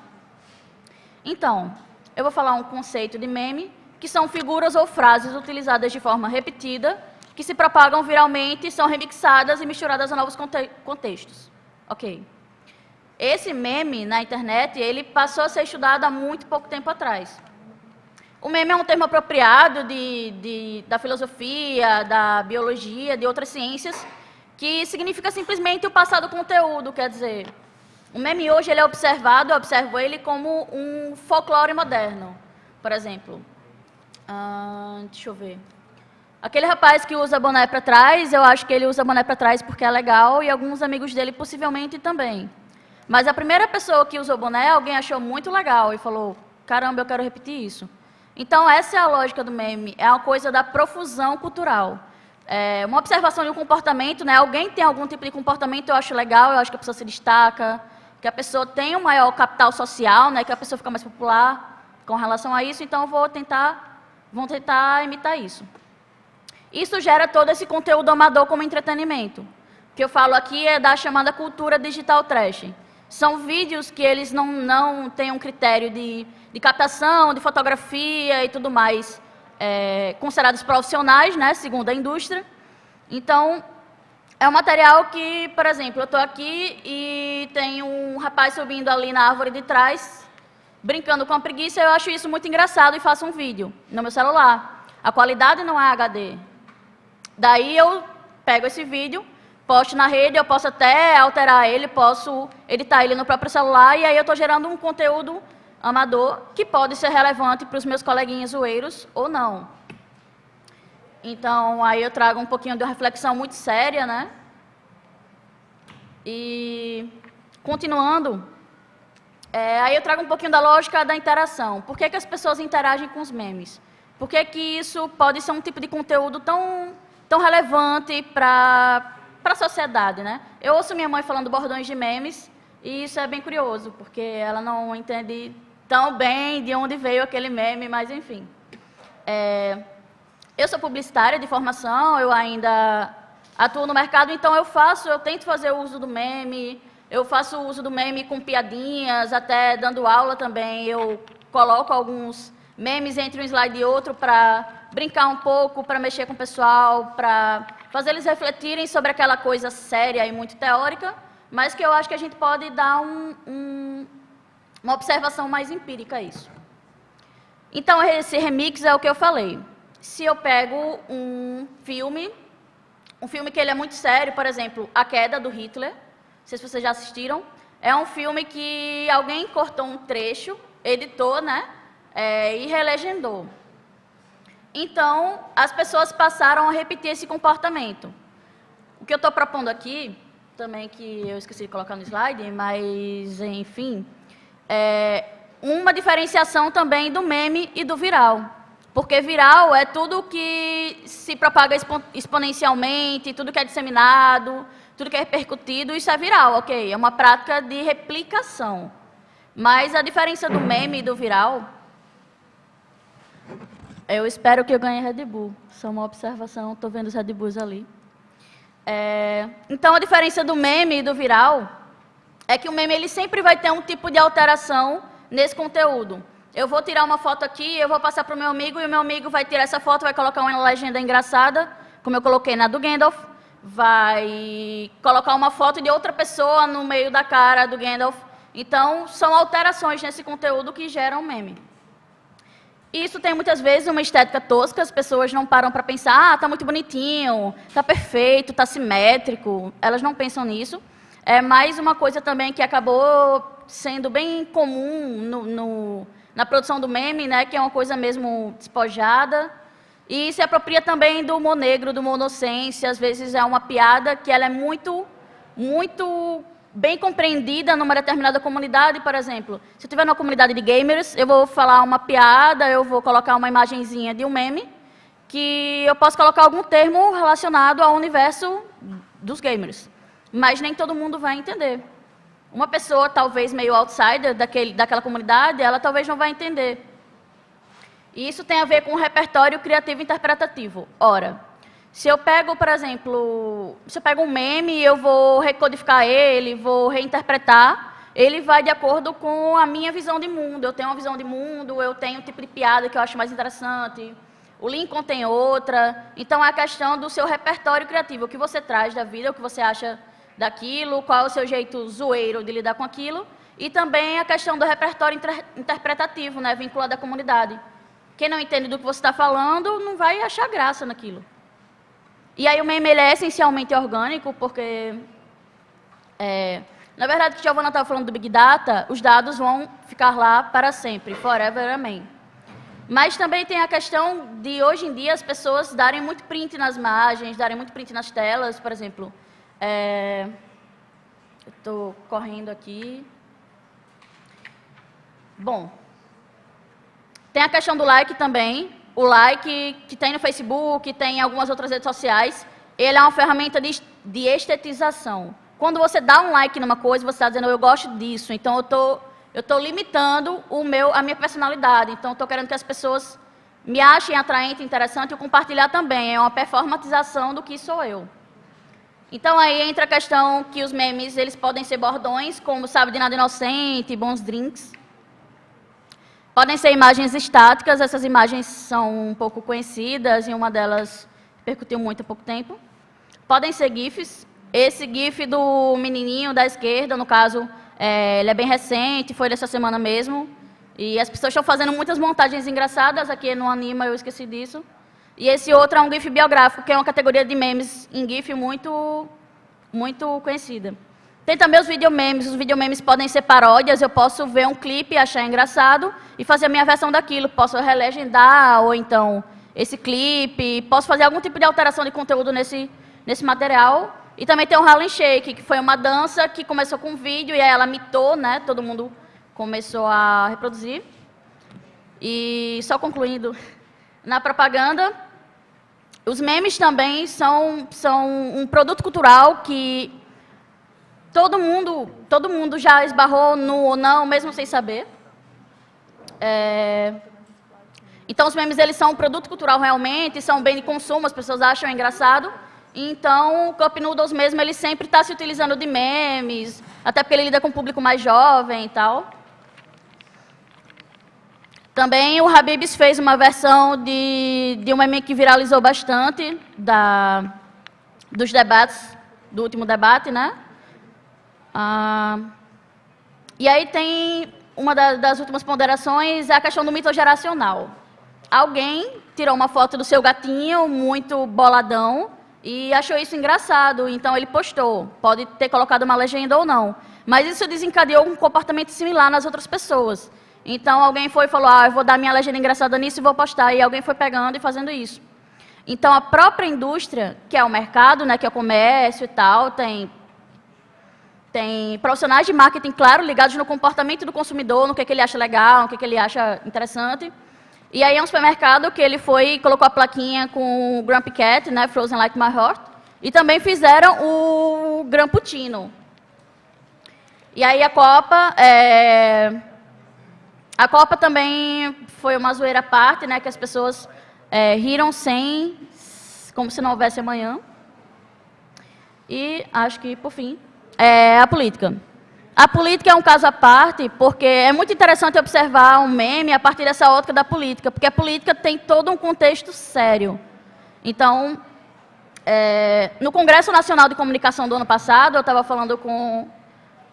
F: Então, eu vou falar um conceito de meme, que são figuras ou frases utilizadas de forma repetida, que se propagam viralmente, são remixadas e misturadas a novos contextos. Ok. Esse meme, na internet, ele passou a ser estudado há muito pouco tempo atrás. O meme é um termo apropriado da filosofia, da biologia, de outras ciências, que significa simplesmente o passar do conteúdo, quer dizer, o meme hoje ele é observado, eu observo ele como um folclore moderno, por exemplo. Deixa eu ver. Aquele rapaz que usa boné para trás, eu acho que ele usa boné para trás porque é legal, e alguns amigos dele possivelmente também. Mas a primeira pessoa que usou boné, alguém achou muito legal e falou: caramba, eu quero repetir isso. Então, essa é a lógica do meme, é uma coisa da profusão cultural. Uma observação de um comportamento, né? Alguém tem algum tipo de comportamento, eu acho legal, eu acho que a pessoa se destaca, que a pessoa tem um maior capital social, né? Que a pessoa fica mais popular com relação a isso, então vão tentar imitar isso. Isso gera todo esse conteúdo amador como entretenimento. O que eu falo aqui é da chamada cultura digital trash. São vídeos que eles não têm um critério de captação, de fotografia e tudo mais, considerados profissionais, né, segundo a indústria. Então, é um material que, por exemplo, eu estou aqui e tem um rapaz subindo ali na árvore de trás, brincando com a preguiça, eu acho isso muito engraçado e faço um vídeo no meu celular. A qualidade não é HD. Daí eu pego esse vídeo, posto na rede, eu posso até alterar ele, posso editar ele no próprio celular, e aí eu estou gerando um conteúdo amador que pode ser relevante para os meus coleguinhas zoeiros ou não. Então, aí eu trago um pouquinho de uma reflexão muito séria, né? E, continuando, aí eu trago um pouquinho da lógica da interação. Por que as pessoas interagem com os memes? Por que isso pode ser um tipo de conteúdo tão relevante para a sociedade, né? Eu ouço minha mãe falando bordões de memes, e isso é bem curioso, porque ela não entende tão bem de onde veio aquele meme, mas enfim. Eu sou publicitária de formação, eu ainda atuo no mercado, então eu tento fazer o uso do meme, eu faço uso do meme com piadinhas, até dando aula também, eu coloco alguns memes entre um slide e outro para brincar um pouco, para mexer com o pessoal, para fazer eles refletirem sobre aquela coisa séria e muito teórica, mas que eu acho que a gente pode dar uma observação mais empírica a isso. Então, esse remix é o que eu falei. Se eu pego um filme que ele é muito sério, por exemplo, A Queda, do Hitler, não sei se vocês já assistiram, é um filme que alguém cortou um trecho, editou, né, e relegendou. Então, as pessoas passaram a repetir esse comportamento. O que eu estou propondo aqui, também que eu esqueci de colocar no slide, mas, enfim, é uma diferenciação também do meme e do viral. Porque viral é tudo que se propaga exponencialmente, tudo que é disseminado, tudo que é repercutido, isso é viral, ok? É uma prática de replicação. Mas a diferença do meme e do viral... Eu espero que eu ganhe Red Bull. Só uma observação, estou vendo os Red Bulls ali. Então, a diferença do meme e do viral é que o meme ele sempre vai ter um tipo de alteração nesse conteúdo. Eu vou tirar uma foto aqui, eu vou passar para o meu amigo, e o meu amigo vai tirar essa foto, vai colocar uma legenda engraçada, como eu coloquei na do Gandalf, vai colocar uma foto de outra pessoa no meio da cara do Gandalf. Então, são alterações nesse conteúdo que geram meme. Isso tem muitas vezes uma estética tosca, as pessoas não param para pensar, tá muito bonitinho, tá perfeito, tá simétrico, elas não pensam nisso. É mais uma coisa também que acabou sendo bem comum na produção do meme, né, que é uma coisa mesmo despojada, e se apropria também do humor negro, do humor inocência, às vezes é uma piada que ela é muito bem compreendida numa determinada comunidade, por exemplo. Se eu estiver numa comunidade de gamers, eu vou falar uma piada, eu vou colocar uma imagenzinha de um meme, que eu posso colocar algum termo relacionado ao universo dos gamers. Mas nem todo mundo vai entender. Uma pessoa, talvez meio outsider daquela comunidade, ela talvez não vai entender. E isso tem a ver com o repertório criativo interpretativo. Ora, se eu pego, por exemplo, se eu pego um meme e eu vou recodificar ele, vou reinterpretar, ele vai de acordo com a minha visão de mundo. Eu tenho uma visão de mundo, eu tenho um tipo de piada que eu acho mais interessante, o Lincoln tem outra. Então, é a questão do seu repertório criativo, o que você traz da vida, o que você acha daquilo, qual é o seu jeito zoeiro de lidar com aquilo, e também a questão do repertório interpretativo, né, vinculado à comunidade. Quem não entende do que você está falando não vai achar graça naquilo. E aí o meme ele é essencialmente orgânico, porque, na verdade, que a Giovana estava falando do Big Data, os dados vão ficar lá para sempre, forever, amém. Mas também tem a questão de, hoje em dia, as pessoas darem muito print nas imagens, darem muito print nas telas, por exemplo. Eu estou correndo aqui. Bom, tem a questão do like também. O like que tem no Facebook, tem em algumas outras redes sociais, ele é uma ferramenta de estetização. Quando você dá um like numa coisa, você está dizendo, eu gosto disso, então eu estou limitando a minha personalidade, então eu estou querendo que as pessoas me achem atraente, interessante, e compartilhar também, é uma performatização do que sou eu. Então, aí entra a questão que os memes eles podem ser bordões, como Sabe de Nada Inocente, Bons Drinks. Podem ser imagens estáticas, essas imagens são um pouco conhecidas, e uma delas repercutiu muito há pouco tempo. Podem ser GIFs. Esse GIF do menininho da esquerda, no caso, ele é bem recente, foi dessa semana mesmo. E as pessoas estão fazendo muitas montagens engraçadas, aqui no Anima eu esqueci disso. E esse outro é um GIF biográfico, que é uma categoria de memes em GIF muito conhecida. Tem também os videomemes. Os videomemes podem ser paródias, eu posso ver um clipe e achar engraçado e fazer a minha versão daquilo. Posso relegendar, ou então esse clipe, posso fazer algum tipo de alteração de conteúdo nesse material. E também tem o Harlem Shake, que foi uma dança que começou com um vídeo e aí ela mitou, né? Todo mundo começou a reproduzir. E só concluindo, na propaganda, os memes também são um produto cultural que todo mundo já esbarrou no ou não, mesmo sem saber. Então, os memes, eles são um produto cultural realmente, são um bem de consumo, as pessoas acham engraçado. Então, o Cup Noodles mesmo, ele sempre está se utilizando de memes, até porque ele lida com um público mais jovem e tal. Também o Habib's fez uma versão de um meme que viralizou bastante, dos debates, do último debate, né? E aí tem uma das últimas ponderações, é a questão do mito geracional. Alguém tirou uma foto do seu gatinho, muito boladão, e achou isso engraçado, então ele postou. Pode ter colocado uma legenda ou não. Mas isso desencadeou um comportamento similar nas outras pessoas. Então, alguém foi e falou, eu vou dar minha legenda engraçada nisso e vou postar. E alguém foi pegando e fazendo isso. Então, a própria indústria, que é o mercado, né, que é o comércio e tal, tem profissionais de marketing, claro, ligados no comportamento do consumidor, no que ele acha legal, no que ele acha interessante. E aí é um supermercado que ele foi e colocou a plaquinha com o Grumpy Cat, né, Frozen Like My Heart, e também fizeram o Gramputino. E aí a Copa também foi uma zoeira à parte, né, que as pessoas riram como se não houvesse amanhã. E acho que, por fim, a política. A política é um caso à parte, porque é muito interessante observar um meme a partir dessa ótica da política, porque a política tem todo um contexto sério. Então, no Congresso Nacional de Comunicação do ano passado, eu estava falando com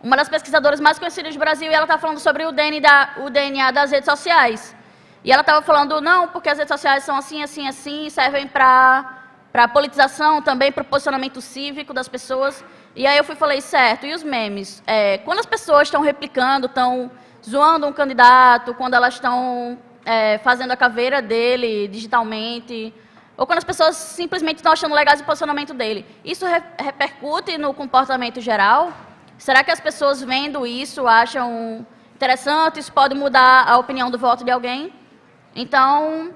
F: uma das pesquisadoras mais conhecidas do Brasil, e ela estava falando sobre o DNA das redes sociais. E ela estava falando, não, porque as redes sociais são assim, assim, assim, servem para a politização, também para o posicionamento cívico das pessoas. E aí eu falei, certo, e os memes? Quando as pessoas estão replicando, estão zoando um candidato, quando elas estão fazendo a caveira dele digitalmente, ou quando as pessoas simplesmente estão achando legais o posicionamento dele, isso repercute no comportamento geral? Será que as pessoas vendo isso acham interessante? Isso pode mudar a opinião do voto de alguém? Então,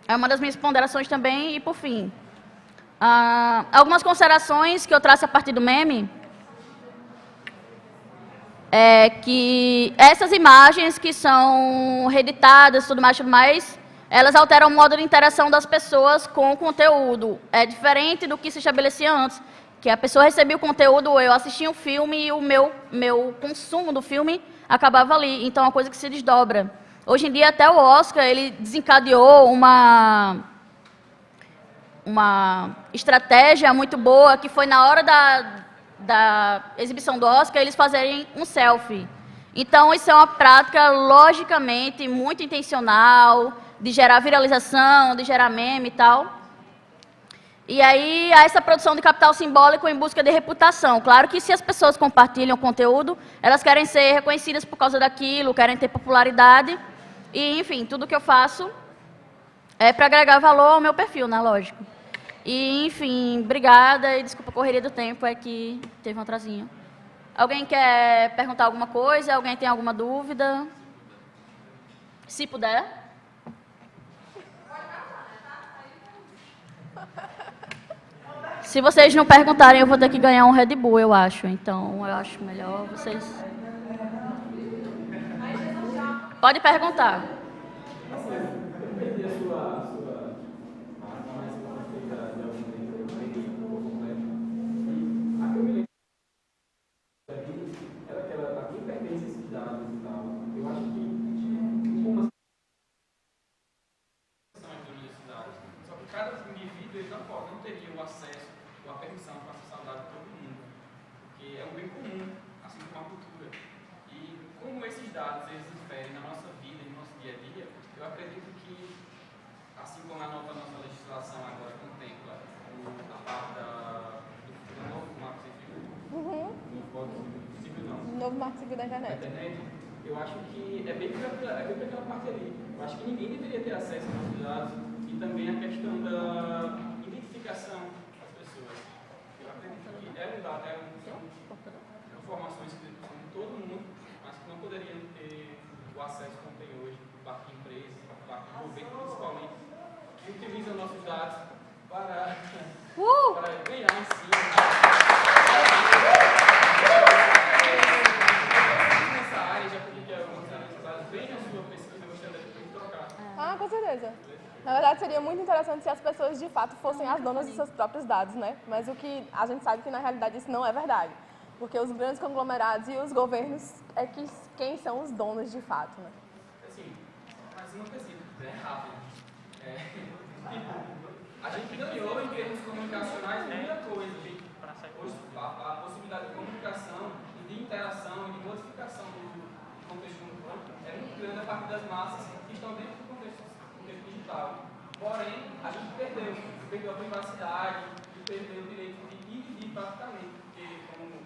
F: é uma das minhas ponderações também. E, por fim, algumas considerações que eu traço a partir do meme é que essas imagens que são reeditadas, tudo mais, elas alteram o modo de interação das pessoas com o conteúdo. É diferente do que se estabelecia antes, que a pessoa recebia o conteúdo, eu assistia um filme e o meu consumo do filme acabava ali. Então, é uma coisa que se desdobra. Hoje em dia, até o Oscar, ele desencadeou uma estratégia muito boa, que foi na hora da exibição do Oscar, eles fazerem um selfie. Então, isso é uma prática, logicamente, muito intencional, de gerar viralização, de gerar meme e tal. E aí, há essa produção de capital simbólico em busca de reputação. Claro que se as pessoas compartilham conteúdo, elas querem ser reconhecidas por causa daquilo, querem ter popularidade. E, enfim, tudo que eu faço é para agregar valor ao meu perfil, né, lógico. E, enfim, obrigada e desculpa a correria do tempo, é que teve um atrasinho. Alguém quer perguntar alguma coisa? Alguém tem alguma dúvida? Se puder. Se vocês não perguntarem, eu vou ter que ganhar um Red Bull, eu acho. Então, eu acho melhor vocês... Pode perguntar.
A: Novo marco civil da internet.
G: Eu acho que é bem por aquela parte ali. Eu acho que ninguém deveria ter acesso aos dados e também a questão da identificação das pessoas. Eu acredito que são informações que são de todo mundo, mas que não poderiam ter o acesso como tem hoje, por parte de empresas, por parte do governo principalmente, que utilizam nossos dados para ganhar em cima. Nessa área, já publiquei algumas áreas, venha a sua pesquisa.
A: seria muito interessante se as pessoas de fato fossem as donas dos seus próprios dados, né? Mas o que a gente sabe que na realidade isso não é verdade, porque os grandes conglomerados e os governos é quem são os donos de fato, né?
G: Assim, mas uma quesito, bem rápido. Tipo, a gente ganhou em termos comunicacionais muita coisa. Hoje, a possibilidade de comunicação e de interação e de modificação do contexto urbano é muito grande a partir das massas que estão dentro do contexto digital. Porém, a gente perdeu a privacidade e perdeu o direito de dividir praticamente, porque, como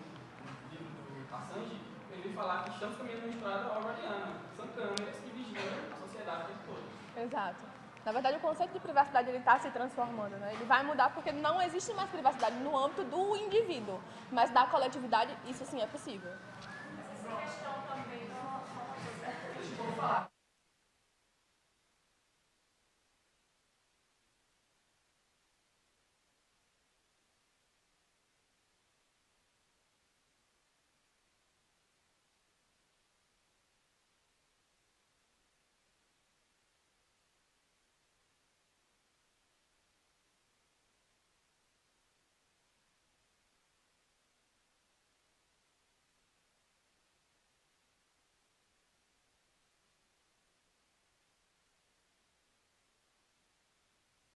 G: diz o Assange, ele veio falar que estamos caminhando uma estrada orwelliana. São câmeras que vigiam a sociedade toda.
A: Exato. Na verdade, o conceito de privacidade está se transformando, né? Ele vai mudar porque não existe mais privacidade no âmbito do indivíduo, mas da coletividade, isso sim é possível.
G: Deixa eu falar.